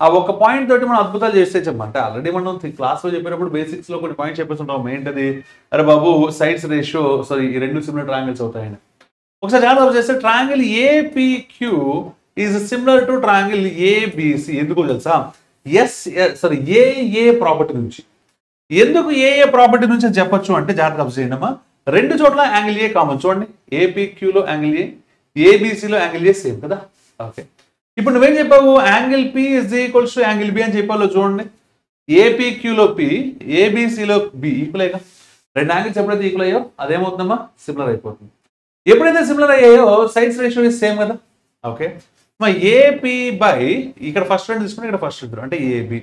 ఆ ఒక పాయింట్ తోటి మనం అద్భుతాలు చేస్తే చెప్పమంటే ఆల్రెడీ మనం క్లాస్లో చెప్పినప్పుడు బేసిక్స్లో కొన్ని పాయింట్స్ చెప్పేస్తుంటాం. ఏంటది అరే బాబు సైడ్స్ రేషియో సారీ ఈ రెండు సిమిలర్ ట్రయాంగిల్స్ అవుతాయని. ఒకసారి జాగ్రత్త చేస్తే triangle APQ is similar to triangle ABC. ఎందుకు తెలుసా ఏఏ ప్రాపర్టీ నుంచి. ఎందుకు ఏఏ ప్రాపర్టీ నుంచి అని చెప్పొచ్చు అంటే జాగ్రత్త అబ్జర్వ్ చేయండి అమ్మా. రెండు చోట్ల యాంగిల్ ఏ కామన్. చూడండి ఏపీక్యూలో యాంగిల్ ఏ ఏబిసిలో యాంగిల్ ఏ సేమ్ కదా. ఓకే ఇప్పుడు నువ్వేం చెప్పావు angle P is equals to angle B అని చెప్పావు. చూడండి ఏపీక్యూలో పి ఏబిసిలో బి ఈక్వల్. రెండు యాంగిల్స్ ఎప్పుడైతే ఈక్వల్ అయ్యో అదేమవుతుందమ్మా సిమిలర్ అయిపోతుంది. ఎప్పుడైతే సిమిలర్ అయ్యాయో సైడ్స్ రేషియో ఇస్ సేమ్ కదా. ఓకే మరి ఏపీ బై ఇక్కడ ఫస్ట్ రెండు తీసుకుంటే ఇక్కడ ఫస్ట్ ఇద్దరు అంటే A B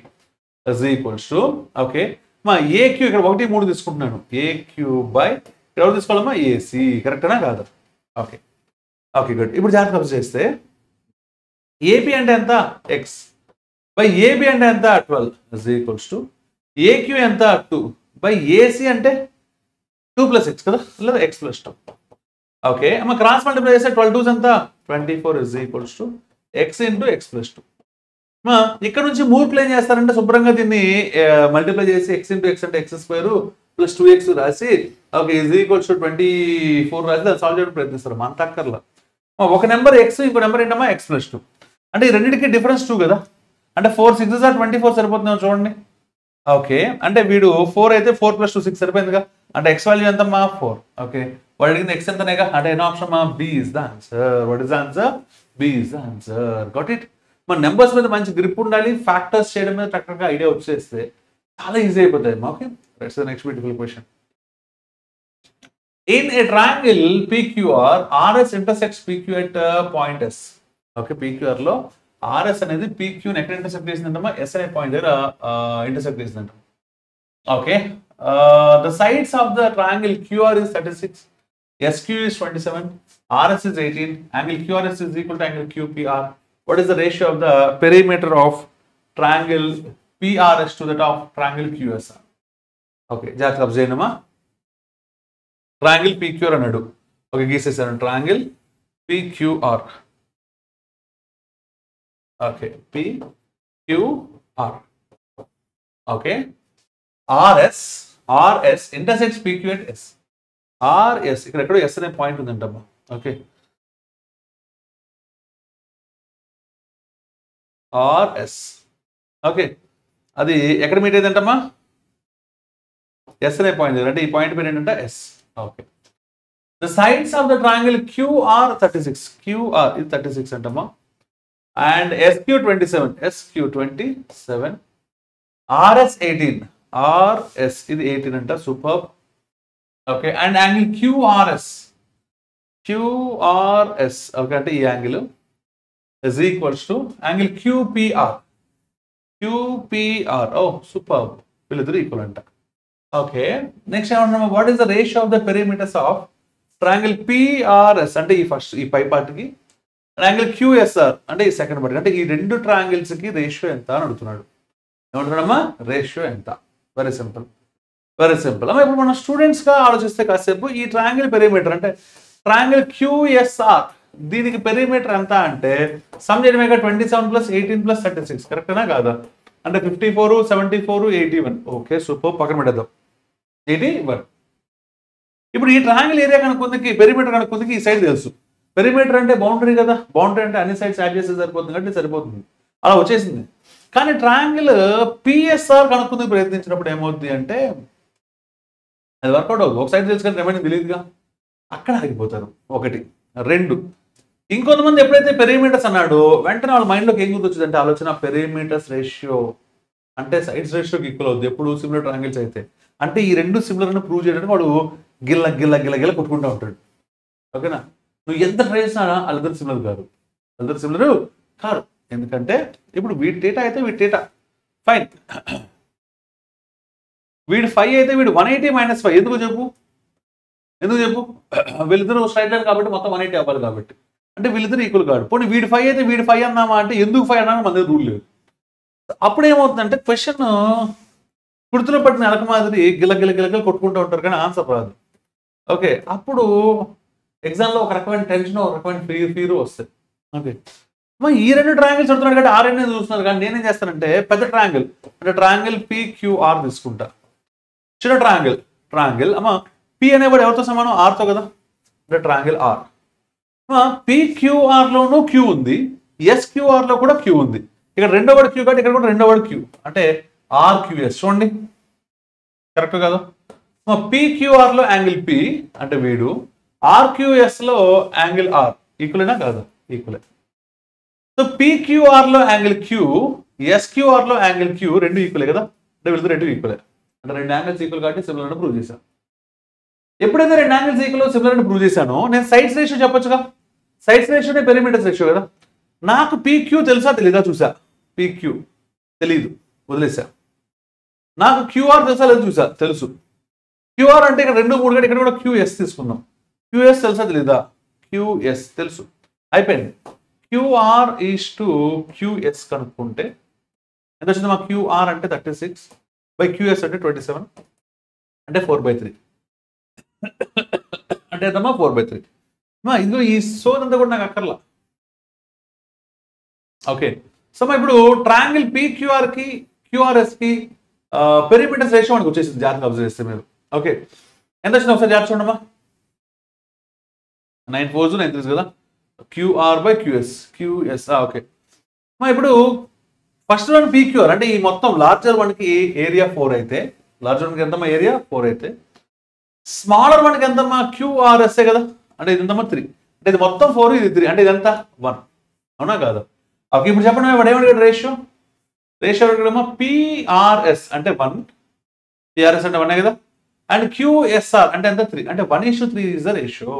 is equals to okay మా ఏక్యూ ఇక్కడ 1 3 తీసుకుంటున్నాను. ఏక్యూ బై ఇక్కడ ఎవరు తీసుకోవాలమ్మా ఏసీ. కరెక్టేనా కాదు? Okay okay good. ఇప్పుడు జాగ్రత్త అబ్జర్వ్ చేస్తే ఏపీ అంటే ఎంత ఎక్స్ బై ఏబి అంటే ఎంత 12 ఇస్ ఈక్వల్స్ టు ఏక్యూ ఎంత 2 బై ఏసీ అంటే 2 + x కదా లేదా x + 2. ఓకే అమ్మ క్రాస్ మల్టిప్లై చేస్తే 12 2s ఎంత 24 is equals to x into x + 2. ఇక్కడ నుంచి మూర్ఖులు ఏం చేస్తారంటే శుభ్రంగా దీన్ని మల్టిప్లై చేసి x ఇంటూ x అంటే x² + 2x రాసి ఓకే ఇస్ ఈక్వల్స్ టు 24 రాసి దాన్ని సాల్వ్ చేయడానికి ప్రయత్నిస్తారు. మన టక్కర్లో ఒక నెంబర్ x ఇంకో నెంబర్ ఏంటమ్మా x + 2 అంటే ఈ రెండింటికి డిఫరెన్స్ 2 కదా. అంటే 4 6 24 సరిపోతుందేమో చూడండి. ఓకే అంటే వీడు 4 అయితే 4 + 2 6 సరిపోయిందిగా. అంటే x వాల్యూ ఎంతమ్మా 4. ఓకే వాడు అడిగింది x ఎంతనేగా అంటే an option B is the answer. What is the answer? B is the answer. Got it. మన నెంబర్స్ మీద మంచి గ్రిప్ ఉండాలి. ఫ్యాక్టర్స్ చేయడం మీద చక్కగా ఐడియా వచ్చేస్తే చాలా ఈజీ అయిపోతాయి. Okay let's the next beautiful question. In a triangle PQR RS intersects PQ at point S. Okay PQR లో RS అనేది PQ ని ఎక్కడ ఇంటర్సెక్ట్ చేసిందంటమ్మా S అనే పాయింట్ దగ్గర ఇంటర్సెక్ట్ చేసిందంట. Okay the sides of the triangle QR is 36, SQ is 27, RS is 18, angle QRS is equal to angle QPR. What is the ratio of the perimeter of triangle PRS to that of triangle QSR? Okay, జాగ్రత్తగా observe చేయనమ్మా. Triangle PQR అన్నాడు. Okay గీసేసాను triangle PQR. Okay, PQR. Okay, RS intersects PQ and S. RS ఇక్కడ ఎక్కడో S అనే point ఉందంటమ్మా. Okay, RS. Okay, అది ఎక్కడ మీట్ అయిందంటమ్మా? S అనే పాయింట్, అంటే ఈ పాయింట్ పేరు ఏంటంటే S. Okay, the sides of the triangle QR 36. QR is 36 అంటమ్మా. And SQ27. SQ27. RS 18. RS ఇది 18 అంట. Super. Okay, and angle QRS. QRS ఓకే, అంటే ఈ యాంగిల్ is equals to యాంగిల్ QPR. QPR. ఓ సూపర్, వీళ్ళిద్దరు ఈక్వల్ అంట. ఓకే, నెక్స్ట్ ఏమంటున్నాము? What is the ratio of the perimeters of triangle PRS అంటే ఈ పై పార్ట్కి, యాంగిల్ QSR అంటే ఈ సెకండ్ పార్ట్, అంటే ఈ రెండు ట్రయాంగిల్స్ కి రేషియో ఎంత అని అడుగుతున్నాడు. ఏమంటున్నాడమ్మా? రేషియో ఎంత. వెరీ సింపుల్, వెరీ సింపుల్ అమ్మా. ఇప్పుడు మనం స్టూడెంట్స్ గా ఆలోచిస్తే కాసేపు ఈ ట్రయాంగిల్ పెరిమీటర్ అంటే ట్రయాంగిల్ QSR, దీనికి పెరిమీటర్ ఎంత అంటే సమ్ చేయడమేగా 27 + 18 + 36. కరెక్టేనా కాదా? అంటే 54, 74, 81. ఓకే సూపర్, పక్కన పెట్టేద్దాం. 81. ఇప్పుడు ఈ ట్రయాంగిల్ ఏరియా కనుక్కుందికి, పెరిమీటర్ కనుక్కుందికి ఈ సైడ్ తెలుసు. పెరిమీటర్ అంటే బౌండరీ కదా, బౌండరీ అంటే అన్ని సైడ్స్ యాడ్ చేస్తే సరిపోతుంది కాబట్టి సరిపోతుంది, అలా వచ్చేసింది. కానీ ట్రయాంగిల్ PSR కనుక్కుందుకు ప్రయత్నించినప్పుడు ఏమవుతుంది అంటే అది వర్కౌట్ అవుతుంది. ఒక సైడ్ తెలుసు కానీ రెమైనింగ్ తెలియదుగా, అక్కడ ఆగిపోతారు. ఒకటి. రెండు, ఇంకొంతమంది ఎప్పుడైతే పెరిమీటర్స్ అన్నాడో వెంటనే వాళ్ళ మైండ్లోకి ఏం గుర్తొచ్చింది అంటే ఆలోచన, పెరిమీటర్స్ రేషియో అంటే సైడ్స్ రేషియోకి ఈక్వల్ అవుతుంది ఎప్పుడు సిమిలర్ ట్రయాంగిల్స్ అయితే. అంటే ఈ రెండు సిమిలర్ అని ప్రూవ్ చేయడానికి వాడు గిల్ల గిల్ల గిల్ల గిల్ల కొట్టుకుంటూ ఉంటాడు. ఓకేనా? నువ్వు ఎంత ట్రై చేసినా వాళ్ళిద్దరు సిమిలర్ కాదు, వాళ్ళిద్దరు సిమిలర్ కాదు. ఎందుకంటే ఇప్పుడు వీడి డేటా అయితే వీడి డేటా ఫైన్, వీడు 5 అయితే వీడు 180 - 5. ఎందుకు చెప్పు? వీళ్ళిద్దరు స్ట్రైట్ లైన్ కాబట్టి మొత్తం 180 అవ్వాలి కాబట్టి, అంటే వీళ్ళిద్దరు ఈక్వల్ కాదు. పోనీ వీడు 5 అయితే వీడు 5 అన్నామా అంటే ఎందుకు 5 అన్నా మన దగ్గర రూల్ లేదు. అప్పుడు ఏమవుతుందంటే క్వశ్చన్ గుర్తులో పట్టిన ఎలక మాదిరి గిల్ల గిల్ల గిల్ల కొట్టుకుంటూ ఉంటారు కానీ ఆన్సర్ రాదు. ఓకే, అప్పుడు ఎగ్జామ్లో ఒక రకమైన టెన్షన్, ఒక రకమైన ఫీరు వస్తుంది. ఓకే, ఈ రెండు ట్రయాంగిల్స్ అడుగుతున్నాడు కాబట్టి ఆ రెండు చూస్తున్నారు. కానీ నేనేం చేస్తానంటే పెద్ద ట్రయాంగిల్ అంటే ట్రయాంగిల్ PQR తీసుకుంటా. చిన్న ట్రయాంగిల్ అమ్మ P అనేవాడు ఎవరితో సమానం? ఆర్తో కదా, అంటే ట్రయాంగిల్ R. PQRలోనూ Q ఉంది, SQRలో కూడా Q ఉంది. ఇక్కడ రెండో వాడు Q కాబట్టి ఇక్కడ కూడా రెండో వాడు Q, అంటే RQS. చూడండి కరెక్ట్ కదా? PQRలో యాంగిల్ P అంటే వీడు, RQSలో యాంగిల్ R. ఈక్వలేనా కాదా? ఈక్వలే. సో PQRలో యాంగిల్ Q, SQRలో యాంగిల్ Q రెండు ఈక్వలే కదా, అంటే వీళ్ళతో రెండు ఈక్వలే, అంటే రెండు యాంగిల్స్ ఈక్వల్ కాబట్టి సిమిలర్ అని ప్రూవ్ చేశాను. ఎప్పుడైతే రెండు యాంగిల్స్ ఈక్వల్ సిమిలర్ అని ప్రూవ్ చేశానో నేను సైడ్స్ రేషియో చెప్పొచ్చుగా. సైడ్స్ రేషియోనే పెరిమీటర్స్ రేషియో కదా. నాకు PQ తెలుసా తెలీదా చూసా, PQ తెలీదు వదిలేసా. నాకు QR తెలుసా లేదా చూసా, తెలుసు. QR అంటే ఇక్కడ 2, 3 ఇక్కడ కూడా QS తీసుకుందాం. QS తెలుసా తెలీదా? QS తెలుసు, అయిపోయింది. QR ఈజ్ టు QS కనుక్కుంటే ఎంత వచ్చింది? మా QR అంటే 36 బై QS అంటే 27 అంటే 4/3 అంటే ఎంతమ్మా? 4/3. ఇందులో ఈ సోదంతా కూడా నాకు అక్కర్లా. ఓకే, సో ఇప్పుడు ట్రయాంగిల్ PQRకి QRSకి పెరిమీటర్స్ రేషియో మనకు వచ్చేసింది. జాగ్రత్తగా అబ్జర్వ్ చేస్తే మీరు. ఓకే, ఎంత వచ్చింది ఒకసారి జాగ్రత్త చూడమ్మా. 9 4s 9 3s కదా. QR/QS. ఓకే, ఇప్పుడు ఫస్ట్ వన్ PQR అంటే ఈ మొత్తం లార్జర్ వన్కి ఏరియా 4 అయితే, లార్జర్ వన్కి ఎంతమ్మా? ఏరియా 4 అయితే, స్మాలర్ వన్కి ఎంతమ్మా? QRS కదా, అంటే ఇది ఎంతమ్మా? 3. అంటే ఇది మొత్తం 4, ఇది 3, అంటే ఇదంతా 1. అవునా కాదా? ఓకే, ఇప్పుడు చెప్పండి వాడు ఏమడిగాడు? రేషియో అడిగాడమ్మా. PRS అంటే 1, PRS అంటే 1 కదా, అండ్ QSR అంటే ఎంత? 3, అంటే 1:3 ఈజ్ ద రేషియో.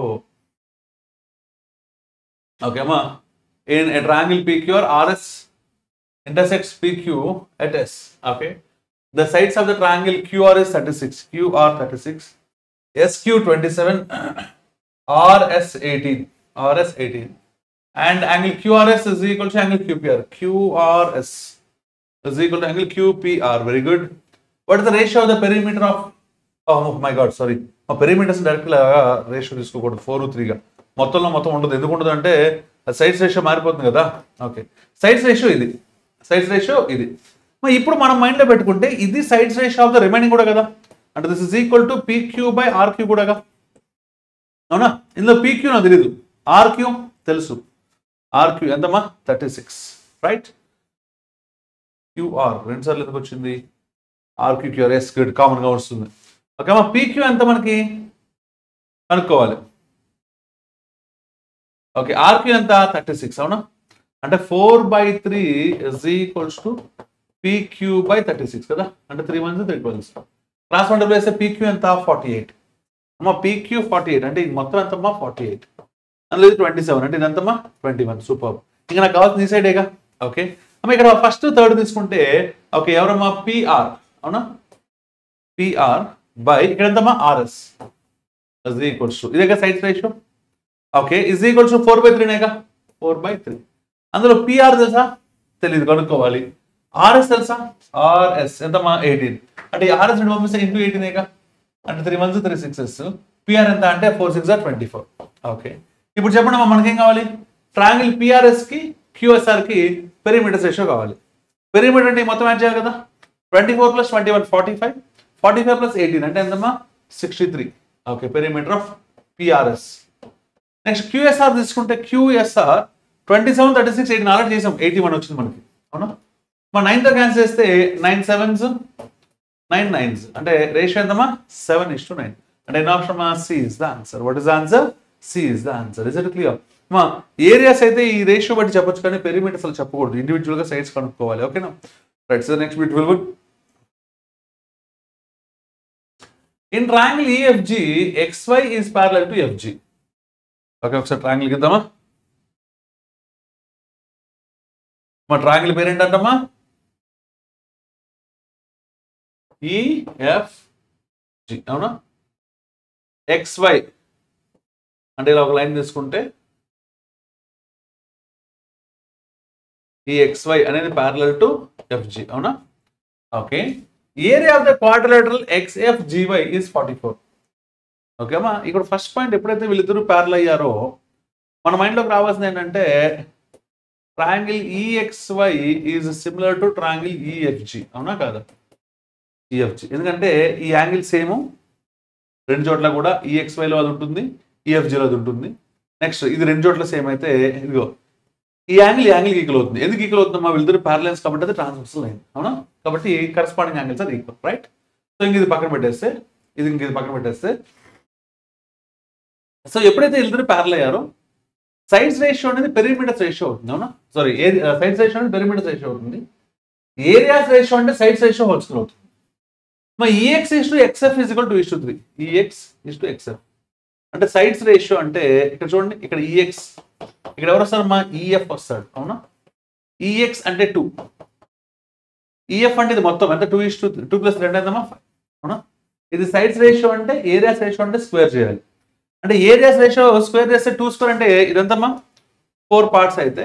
ఓకే అమ్మా, in a triangle PQR, RS intersects PQ at S. Okay, the sides of the triangle QR is 36, QR 36, SQ 27, RS 18, and angle QRS is equal to angle QPR. QRS is equal to angle QPR. Very good. What is the ratio of the perimeter of? Oh my God, sorry. Perimeters directly ratio తీసుకోకూడదు 4:3 గా. మొత్తంలో మొత్తం ఉండదు. ఎందుకు ఉండదు అంటే sides ratio మారిపోతుంది కదా. ఓకే, సైడ్స్ రేషియో ఇది, సైడ్స్ రేషియో ఇది. మరి ఇప్పుడు మనం మైండ్లో పెట్టుకుంటే ఇది sides ratio of the remaining కూడా కదా. అంటే this is equal to PQ/RQ కూడా, అవునా? ఇందులో PQ నాకు తెలియదు, RQ తెలుసు. RQ ఎంతమ్మా? 36, రైట్? QR రెండు సార్లు ఎందుకు వచ్చింది? RQ ఎస్ గుడ్, కామన్గా వస్తుంది. ఓకే అమ్మా, PQ ఎంత మనకి కనుక్కోవాలి. ఓకే, RQ ఎంత? 36, అవునా? అంటే 4/3 is equals to PQ/36 కదా. అంటే 3 1s 3 12s. క్లాస్ 1 వేస్తే PQ ఎంత? 48. అమ్మా PQ 48 అంటే ఇది మొత్తం ఎంతమ్మా? 48. అందులో 27 అంటే ఇది ఎంతమ్మా? 21. సూపర్. ఇంకా నాకు కావాల్సిన ఈ సైడేగా. ఓకే అమ్మ, ఇక్కడ ఫస్ట్ థర్డ్ తీసుకుంటే ఓకే ఎవరమ్మా? PR, అవునా? PR బై ఇక్కడ ఎంతమ్మా? RS is equals to ఇదేగా sides ratio. Okay, is equals to 4/3నేగా, 4/3. అందులో PR తెలుసా? తెలియదు, కనుక్కోవాలి. RS తెలుసా? RS ఎంతమ్మా? 18. అంటే RS రెండు పంపిస్తే ఇంటూ 18నేగా, అంటే 3 1s 3 6s. PR ఎంత అంటే 4 6 24. ఓకే, ఇప్పుడు చెప్పండి అమ్మా, మనకేం కావాలి? ట్రయాంగిల్ PRS కి QSR కి పెరిమీటర్ రేషియో కావాలి. పెరిమీటర్ అంటే మొత్తం యాడ్ చేయాలి కదా. 24 + 21 45, 45 + 18 అంటే ఎంతమ్మా? 63. Okay, perimeter of PRS. Next QSR తీసుకుంటే QSR 27 36 18 ఆల్రెడీ చేసాం, 81 వచ్చింది మనకి, అవునా? మన 9తో క్యాన్సిల్ చేస్తే 9 7s 9 9s అంటే రేషియో ఎంతమ్మా? 7:9. అంటే an option C is the answer. What is the answer? C is the answer. Is it clear? మా ఏరియాస్ అయితే ఈ రేషియో బట్టి చెప్పొచ్చు, కానీ పెరిమీటర్స్ అసలు చెప్పకూడదు, ఇండివిజువల్ గా సైడ్స్ కనుక్కోవాలి. ఓకేనా? Right, so next bit will in triangle EFG XY is parallel to FG. Okay, ఒకసారి ట్రయాంగిల్ గీద్దామా? మా ట్రయాంగిల్ పేరు ఏంటంటమ్మా? EFG, అవునా? XY అంటే ఇలా ఒక లైన్ తీసుకుంటే ఈ XY అనేది ప్యారలల్ టు FG, అవునా? Okay, area of the quadrilateral XFGY is 44. Okay అమ్మా, ఇక్కడ ఫస్ట్ పాయింట్ ఎప్పుడైతే వీళ్ళిద్దరూ ప్యారల్ అయ్యారో మన మైండ్లోకి రావాల్సింది ఏంటంటే triangle EXY is similar to triangle EFG, అవునా కాదా? EFG ఎందుకంటే ఈ యాంగిల్ సేమ్ రెండు చోట్ల కూడా EXYలో అది ఉంటుంది, EFGలో అది ఉంటుంది. నెక్స్ట్ ఇది రెండు చోట్ల సేమ్ అయితే ఇదిగో ఈ యాంగిల్ ఈక్వల్ అవుతుంది. ఎందుకు ఈక్వల్ అవుతుందమ్మా? వీళ్ళిద్దరు ప్యారలల్స్ కాబట్టి అది ట్రాన్స్వర్సల్ లైన్, అవునా? కాబట్టి కరెస్పాండింగ్ యాంగిల్స్ అది ఈక్వల్, రైట్? సో ఇంక ఇది పక్కన పెట్టేస్తే ఇది పక్కన పెట్టేస్తే సో ఎప్పుడైతే వీళ్ళిద్దరు ప్యారల్ అయ్యారో సైడ్స్ రేషియో అనేది పెరిమీటర్స్ రేషియో అవుతుంది, అవునా? సారీ, సైడ్స్ రేషియో అనేది పెరిమీటర్స్ రేషియో అవుతుంది. ఏరియాస్ రేషియో అంటే సైడ్స్ రేషియో హోల్ స్క్వేర్ అవుతుంది. మరి EX is to XF is equal to 2:3. EX is to XF అంటే సైడ్స్ రేషియో అంటే ఇక్కడ చూడండి, ఇక్కడ EX, ఇక్కడ ఎవరు వస్తారు మా? EF వస్తాడు, అవునా? EX అంటే 2, EF అంటే ఇది మొత్తం ఎంత? 2 + 2 ఎంతమ్మా? 5, అవునా? ఇది సైడ్స్ రేషియో అంటే ఏరియాస్ రేషియో అంటే స్క్వేర్ చేయాలి. అంటే ఏరియాస్ రేషియో స్క్వేర్ చేస్తే 2² అంటే ఇదంతమ్మా? 4 పార్ట్స్ అయితే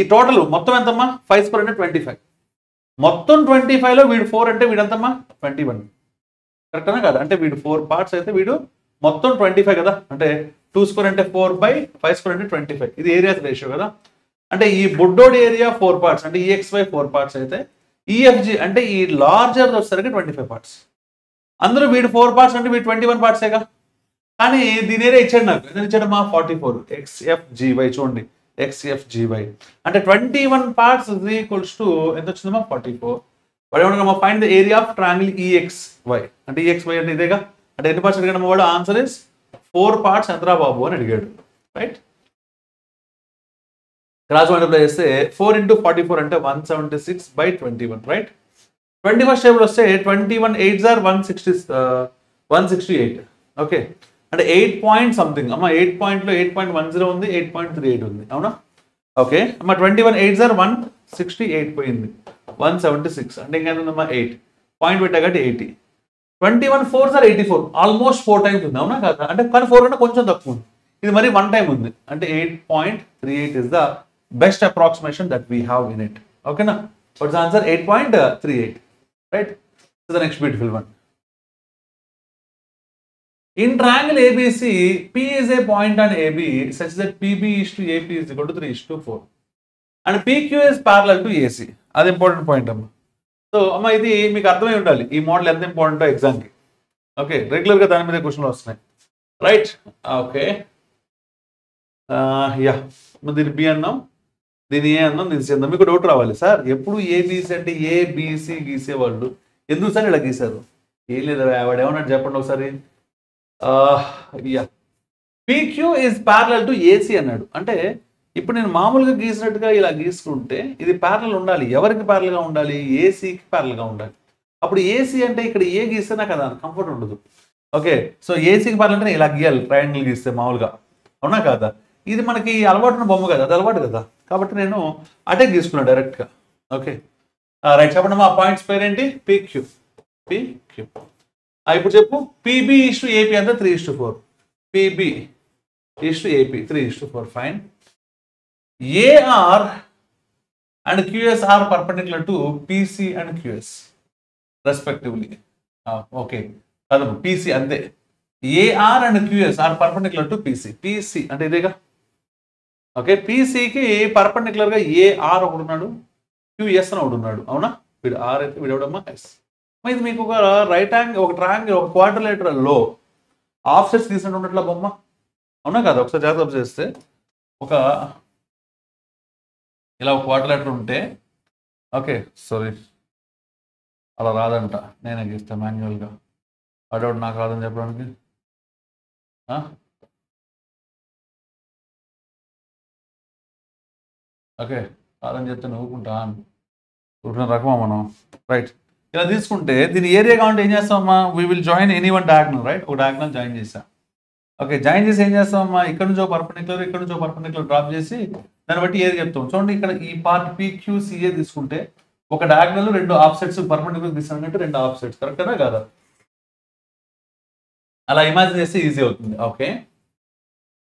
ఈ టోటల్ మొత్తం ఎంతమ్మా? 5² అంటే 25. మొత్తం 25లో వీడు 4 అంటే వీడంతమ్మా? 21. కరెక్టనా కదా? అంటే వీడు 4 పార్ట్స్ అయితే వీడు మొత్తం 25 కదా. అంటే 2² అంటే 4/5² అంటే 25. ఇది ఏరియాస్ రేషియో కదా. అంటే ఈ బుడ్డోడి ఏరియా 4 పార్ట్స్ అంటే EXY 4 పార్ట్స్ అయితే EFG అంటే ఈ లార్జర్ వచ్చేసరికి 25 పార్ట్స్. అందరూ వీడు 4 పార్ట్స్ అంటే వీడు 21 పార్ట్సేగా. కానీ దీని ఏరియా ఇచ్చాడు నాకు, ఎంత ఇచ్చాడమ్మా? 44. XFGY చూడండి, XFGY అంటే 21 parts is equals to ఎంత వచ్చిందమ్మా? 44. వాడు ఏమన్నా find the area of triangle EXY అంటే EXY అంటే ఇదేగా. అంటే ఎన్ని పార్ట్స్ అడిగాడు వాడు? ఆన్సర్ ఇస్ 4 parts ఎంతరా బాబు అని అడిగాడు, రైట్? క్రాస్ మల్టిప్లై చేస్తే 4 × 44 అంటే 176/21, రైట్? 21st టేబుల్ వస్తే 21 8s are 168. ఓకే, అంటే 8 పాయింట్ సంథింగ్ అమ్మ. 8 పాయింట్లో 8.10 ఉంది, 8.38 ఉంది, అవునా? ఓకే అమ్మ, 21 8s are 168 పోయింది, 176 అంటే ఇంకేంటమ్మా? 8 పాయింట్ పెట్టా కాబట్టి 80. 21 4s are 84, ఆల్మోస్ట్ 4 times ఉంది, అవునా కదా? అంటే కానీ 4 అంటే కొంచెం తక్కువ ఉంది, ఇది మరి 1 time ఉంది. అంటే 8.38 is the best approximation that we have in it. ఓకేనా? What's the answer? 8.38, right? So the next beautiful one. In triangle ABC, P is a point on AB such that PB is to AP is equal to 3:4. And PQ is parallel to AC. అది important point అమ్మ. So అమ్మ ఇది మీకు అర్థమై ఉండాలి ఈ model ఎంత ఇంపార్టెంటో ఎగ్జామ్కి. ఓకే, రెగ్యులర్గా దాని మీద క్వశ్చన్లు వస్తున్నాయి. Right, okay. యా, దీన్ని బి అన్నాం, దీన్ని ఏ అన్నాం, దీన్ని సి అన్నాం. మీకు డౌట్ రావాలి, సార్ ఎప్పుడు ఏబీసీ అంటే ఏబీసీ గీసేవాళ్ళు ఎందుకు సార్ ఇలా గీశారు? ఏం లేదు, వాడు ఏమన్నట్టు చెప్పండి ఒకసారి. Yeah, PQ is parallel to AC అన్నాడు. అంటే ఇప్పుడు నేను మామూలుగా గీసినట్టుగా ఇలా గీసుకుంటే ఇది ప్యారలల్ ఉండాలి. ఎవరికి ప్యారల్గా ఉండాలి? ఏసీకి ప్యారల్గా ఉండాలి. అప్పుడు ఏసీ అంటే ఇక్కడ ఏ గీస్తే నాకు అది కంఫర్ట్ ఉండదు. ఓకే, సో ఏసీకి ప్యారల్ అంటే ఇలా గీయాలి, ట్రయాంగిల్ గీస్తే మామూలుగా, అవునా కాదా? ఇది మనకి అలవాటు ఉన్న బొమ్మ కదా, అది అలవాటు కదా, కాబట్టి నేను అటే గీసుకున్నాను డైరెక్ట్గా. ఓకే, రైట్, చెప్పండి మా పాయింట్స్ పేరేంటి? పీక్యూ. పీక్యూ ఇప్పుడు చెప్పు. పీబీ ఈస్ టు ఏపీ అంతా 3:4. PB is to AP 3:4. Fine. AR and QS are perpendicular to PC and QS respectively. Okay, కాదు పీసీ అంతే. AR and QS are perpendicular to PC. PC అంటే ఇదేగా. Okay, పీసీకి పర్పెండిక్యులర్గా AR ఒకడు ఉన్నాడు, QS అని ఒకడు ఉన్నాడు, అవునా? వీడు ఆర్ అయితే వీడు ఎవడమ్మా ఎస్. ఇది మీకు ఒక రైట్ యాంగిల్, ఒక ట్రయాంగిల్, ఒక క్వాడ్రిలేటరల్లో ఆఫ్ సెట్స్ తీసినట్టు ఉన్నట్ల బొమ్మ, అవునా కదా? ఒకసారి జాగ్రత్త అబ్జర్వ్ చేస్తే ఒక ఇలా ఒక క్వాడ్రిలేటర్ ఉంటే, ఓకే సారీ అలా రాదంట, నేనే గీస్తాను మాన్యువల్గా. అడౌట్ నాకు రాదని చెప్పడానికి. ఓకే, రాదని చెప్తే నవ్వుకుంటా అనుకుంటున్న రకమా మనం. రైట్, ఇలా తీసుకుంటే దీని ఏరియా కావాలంటే ఏం చేస్తామమ్మా? We will join any one diagonal. Right, ఒక డయాగ్నల్ జాయిన్ చేసాం. ఓకే, జాయిన్ చేసి ఏం చేస్తామమ్మా? ఇక్కడ నుంచో పర్పెండిక్యులర్, ఇక్కడ నుంచో పర్పెండిక్యులర్ డ్రాప్ చేసి దాన్ని బట్టి ఏది చెప్తాం. చూడండి, ఇక్కడ ఈ పార్ట్ పీక్యూసీఏ తీసుకుంటే ఒక డయాగ్నల్, 2 ఆఫ్ సెట్స్ పర్పెండిక్యులర్ తీసాను అంటే 2 ఆఫ్ సెట్స్, కరెక్టేనా కాదా? అలా ఇమాజిన్ చేస్తే ఈజీ అవుతుంది. ఓకే,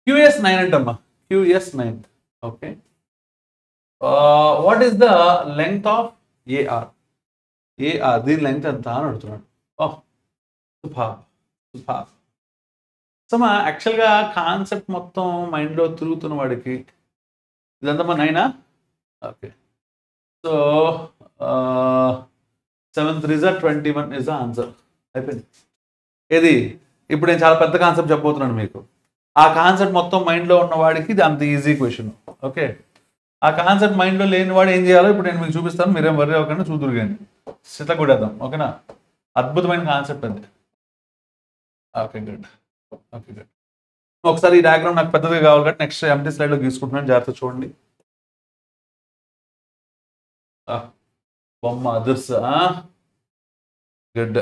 క్యూఎస్ 9 అంటమ్మా, Q S 9. Okay, what is the length of A R? A R దీని లెంగ్త్ ఎంత అని అడుగుతున్నాడు. ఓహ్ సూపర్ సూపర్. సో మా యాక్చువల్గా కాన్సెప్ట్ మొత్తం మైండ్లో తిరుగుతున్న వాడికి ఇదంతా మా 9. Okay, so 7 3 21 is the answer. అయిపోయింది. ఏది ఇప్పుడు నేను చాలా పెద్ద కాన్సెప్ట్ చెప్పబోతున్నాను మీకు. ఆ కాన్సెప్ట్ మొత్తం మైండ్లో ఉన్న వాడికి ఇది అంత ఈజీ క్వశ్చన్. ఓకే, ఆ కాన్సెప్ట్ మైండ్లో లేని వాడు ఏం చేయాలో ఇప్పుడు నేను మీకు చూపిస్తాను. మీరేం వర్రీ అవ్వకుండా చూదురుగాని శిత కొడేద్దాం. ఓకేనా? అద్భుతమైన కాన్సెప్ట్ అది. Okay good. Okay good. ఒకసారి ఈ డయాగ్రామ్ నాకు పెద్దగా కావాలి కాబట్టి నెక్స్ట్ ఎంటీ స్లైడ్లో గీసుకుంటున్నాను, జాగ్రత్త చూడండి. బొమ్మ అదర్స్ గుడ్.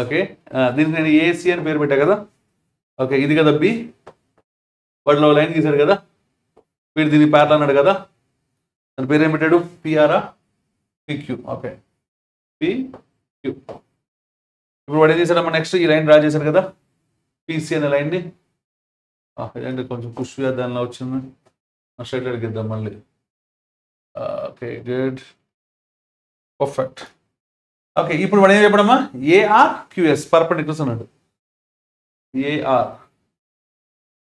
ఓకే, దీనికి నేను ఏసీ అని పేరు పెట్టా కదా. ఓకే, ఇది కదా బి, వాటిలో లైన్ గీసాడు కదా, వీడు దీన్ని ప్యారల్ అన్నాడు కదా, దాని పేరు ఏం పెట్టాడు? పిఆర్ఆ పిక్యూ. Okay, PQ. ఇప్పుడు వాడు ఏం చేశాడమ్మా? నెక్స్ట్ ఈ లైన్ డ్రా చేశాడు కదా, పీసీ అనే లైన్ని. ఇదంటే కొంచెం పుష్ దానిలో వచ్చింది, స్ట్రైట్ లైన్ గీద్దాం మళ్ళీ. Okay good, perfect. ఓకే, ఇప్పుడు వాడు ఏం చెప్పడమ్మా? ఏఆర్ క్యూఎస్ పర్పెండిక్యులర్స్ అన్నాడు. ఏఆర్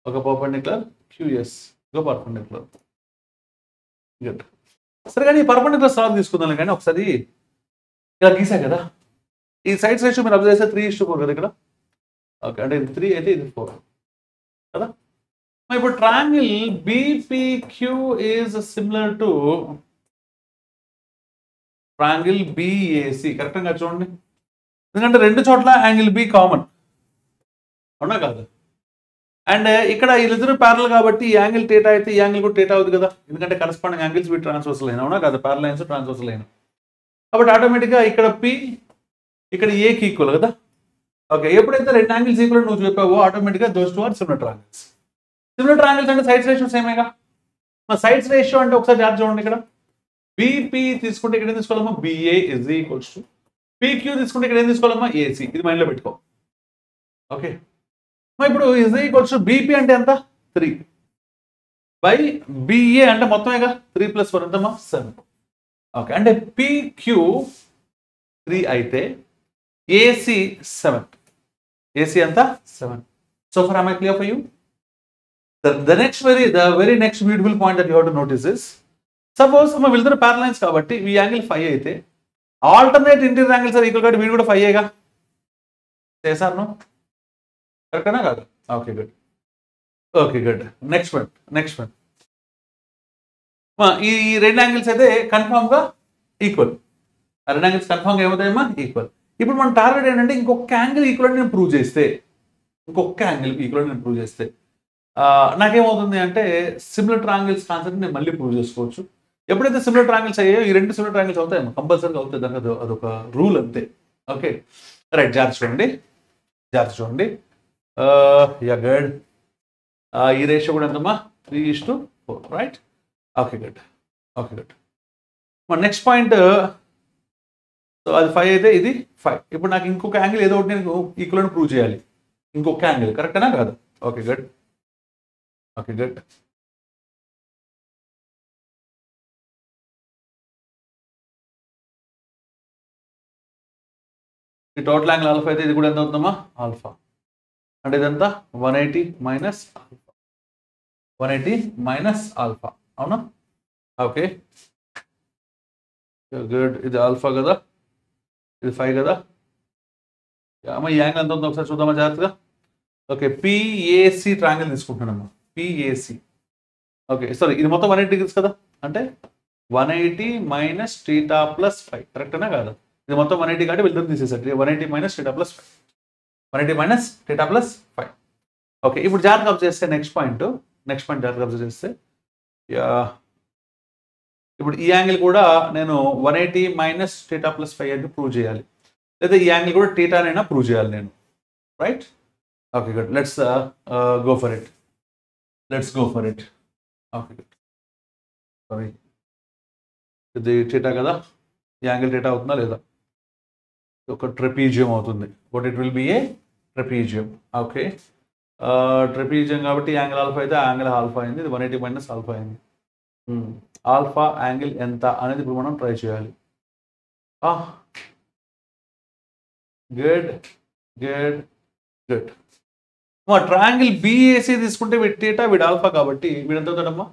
ఒక పర్పెండిక్యులర్, క్యూఎస్ ఒక పర్పెండిక్యులర్. గుడ్. సరే, కానీ పర్పెండిక్యులర్ సాల్వ్ తీసుకుందాం. కానీ ఒకసారి ఇలా గీసా కదా, ఈ సైడ్స్ రేషియో మీరు అబ్జర్వ్ చేస్తే 3:4 కదా ఇక్కడ. ఓకే, అంటే ఇది 3 అయితే ఇది 4 కదా. ఇప్పుడు triangle BBQ is similar to triangle BAC. కరెక్ట్గా చూడండి, ఎందుకంటే 2 చోట్ల యాంగిల్ బి కామన్, అవునా కాదు? అండ్ ఇక్కడ వీళ్ళిద్దరు ప్యారల్ కాబట్టి ఈ యాంగిల్ టేటా అయితే ఈ యాంగిల్ కూడా టేటా అవుతుంది కదా, ఎందుకంటే కరస్పాండింగ్ యాంగిల్స్ వీటి ట్రాన్స్వర్స్ లైన్, అవునా కాదు? Parallel lines transverse line. కాబట్టి ఆటోమేటిక్గా ఇక్కడ పి ఇక్కడ ఏకి ఈక్వల్ కదా. ఓకే, ఎప్పుడైతే 2 యాంగిల్స్ ఈక్వల్ నువ్వు చెప్పావో ఆటోమేటిక్గా those two are similar triangles. Similar triangles అంటే సైడ్స్ రేషియో సేమేగా. మా సైడ్స్ రేషియో అంటే ఒకసారి జాగ్రత్త చూడండి, ఇక్కడ బీపీ తీసుకుంటే ఇక్కడ ఏం తీసుకోవాలమ్మా? B A is equals to P Q తీసుకుంటే ఇక్కడ ఏం తీసుకోవాలమ్మా? ఏసీ. ఇది మైండ్లో పెట్టుకో. ఓకే, ఇప్పుడు ఇజ్ ఈక్వల్స్ టు బీపీ అంటే ఎంత? 3 బై బిఏ అంటే మొత్తమేగా 3 + 4 ఎంతమ్మా? 7. ఓకే, అంటే పీక్యూ 3 అయితే ఏసీ 7. AC ఎంత 7. So far am I clear for you? The very next beautiful point that you have to notice is, suppose వీళ్ళిద్దరు ప్యారలైన్స్ కాబట్టి ఈ యాంగిల్ 5 అయితే alternate interior angles are equal కాబట్టి వీడు కూడా 5 చేశాను కరెక్టేనా కాదు? ఓకే గుడ్ నెక్స్ట్ వన్ ఈ రెండు యాంగిల్స్ అయితే కన్ఫామ్ గా ఈక్వల్. ఆ రెండు యాంగిల్స్ కన్ఫామ్ గా ఏమవుతాయమ్మా? ఈక్వల్. ఇప్పుడు మన టార్గెట్ ఏంటంటే ఇంకొక యాంగిల్ ఈక్వల్ అని నేను ప్రూవ్ చేస్తే నాకేమవుతుంది అంటే సిమిలర్ ట్రయాంగిల్స్ కాన్సెప్ట్ నేను మళ్ళీ ప్రూవ్ చేసుకోవచ్చు. ఎప్పుడైతే సిమిలర్ ట్రయాంగిల్స్ అయ్యాయో ఈ రెండు సిమిలర్ ట్రయాంగిల్స్ అవుతాయేమో, కంపల్సరీగా అవుతాయి. దానికి అదొక రూల్ అంతే. ఓకే రైట్, జాగ్రత్త చూడండి. Yeah good. ఈ రేషియో కూడా ఎంతమ్మా? 3:4, రైట్? Okay good. మన నెక్స్ట్ పాయింట్, సో అది 5 అయితే ఇది 5. ఇప్పుడు నాకు ఇంకొక యాంగిల్ ఏదో ఒకటి నేను ఈక్వల్ అని ప్రూవ్ చేయాలి. ఇంకొక యాంగిల్ కరెక్టేనా కాదు? Okay good. ఈ టోటల్ యాంగిల్ ఆల్ఫా అయితే ఇది కూడా ఎంత అవుతుందమ్మా? ఆల్ఫా. అంటే ఇదంతా 180 మైనస్ ఆల్ఫా. అవునా? Okay good. ఇది ఆల్ఫా కదా, ఇది 5 కదా. అమ్మ ఈ యాంగిల్ ఎంత ఉందో ఒకసారి చూద్దామా జాగ్రత్తగా. ఓకే, PAC ట్రయాంగిల్ తీసుకుంటున్నానమ్మా. PAC. ఓకే సారీ, ఇది మొత్తం 180 డిగ్రీస్ కదా, అంటే 180 మైనస్ θ ప్లస్ 5 కరెక్టేనా కాదు? ఇది మొత్తం 180 కాబట్టి వీళ్ళని తీసేసరికి 180 minus θ plus 5. 180 minus θ plus 5. Okay, ఇప్పుడు జాగ్రత్తగా అబ్జర్వ్ చేస్తే నెక్స్ట్ పాయింట్ జాగ్రత్తగా అబ్జర్వ్ చేస్తే, ఇప్పుడు ఈ యాంగిల్ కూడా నేను 180 మైనస్ θ ప్లస్ 5 అని ప్రూవ్ చేయాలి, లేదా ఈ యాంగిల్ కూడా θనైనా ప్రూవ్ చేయాలి నేను, right? Okay good. Let's go for it. Okay good. Sorry, ఇది θ కదా, ఈ యాంగిల్ θ అవుతుందా లేదా? ఒక ట్రెపీజియం అవుతుంది. But it will be A trapezium. Okay, trapezium కాబట్టి యాంగిల్ ఆల్ఫా అయితే ఆ యాంగిల్ ఆల్ఫా అయింది. ఇది 180 మైనస్ ఆల్ఫా అయింది. ఆల్ఫా యాంగిల్ ఎంత అనేది ఇప్పుడు మనం ట్రై చేయాలి. గుడ్. మా ట్రయాంగిల్ BAC తీసుకుంటే వీడి θ వీడి ఆల్ఫా కాబట్టి వీడు ఎంత అవుతాడమ్మా?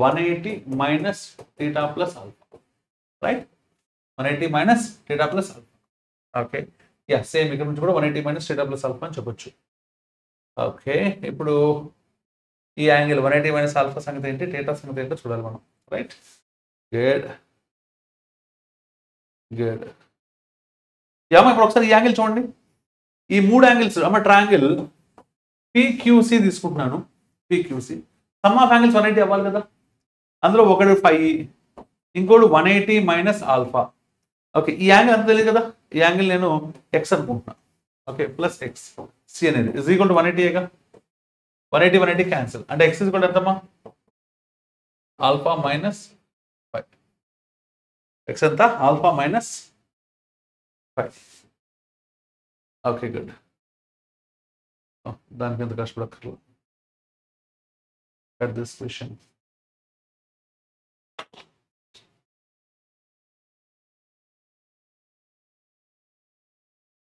180 minus θ plus alpha, right? 180 minus θ plus alpha. Okay, yeah same ఇక్కడ నుంచి కూడా 180 మైనస్ θ ప్లస్ ఆల్ఫా అని చెప్పొచ్చు. ఓకే, ఇప్పుడు ఈ యాంగిల్ 180 మైనస్ ఆల్ఫా సంగతి ఏంటి, θ సంగతి ఏంటో చూడాలి మనం, రైట్? గుడ్. యామా ఇప్పుడు ఒకసారి ఈ యాంగిల్ చూడండి. ఈ 3 యాంగిల్స్ అమ్మ ట్రయాంగిల్ PQC తీసుకుంటున్నాను. PQC సమ్ ఆఫ్ యాంగిల్స్ 180 అవ్వాలి కదా. అందులో ఒకటి 5, ఇంకోటి 180 మైనస్ ఆల్ఫా. ఓకే, ఈ యాంగిల్ అంత తెలియదు కదా, ఈ యాంగిల్ నేను x అనుకుంటున్నాను. ఓకే, ప్లస్ x C అనేది ఇజ్ ఈక్వల్ టు 180గా. 180 క్యాన్సిల్, అంటే x ఈజ్ ఈక్వల్ టు ఎంతమ్మా? Alpha minus 5. x ఎంత? Alpha minus 5. Okay good. దానికి ఎంత కష్టపడక్కర్లేదు. At this question.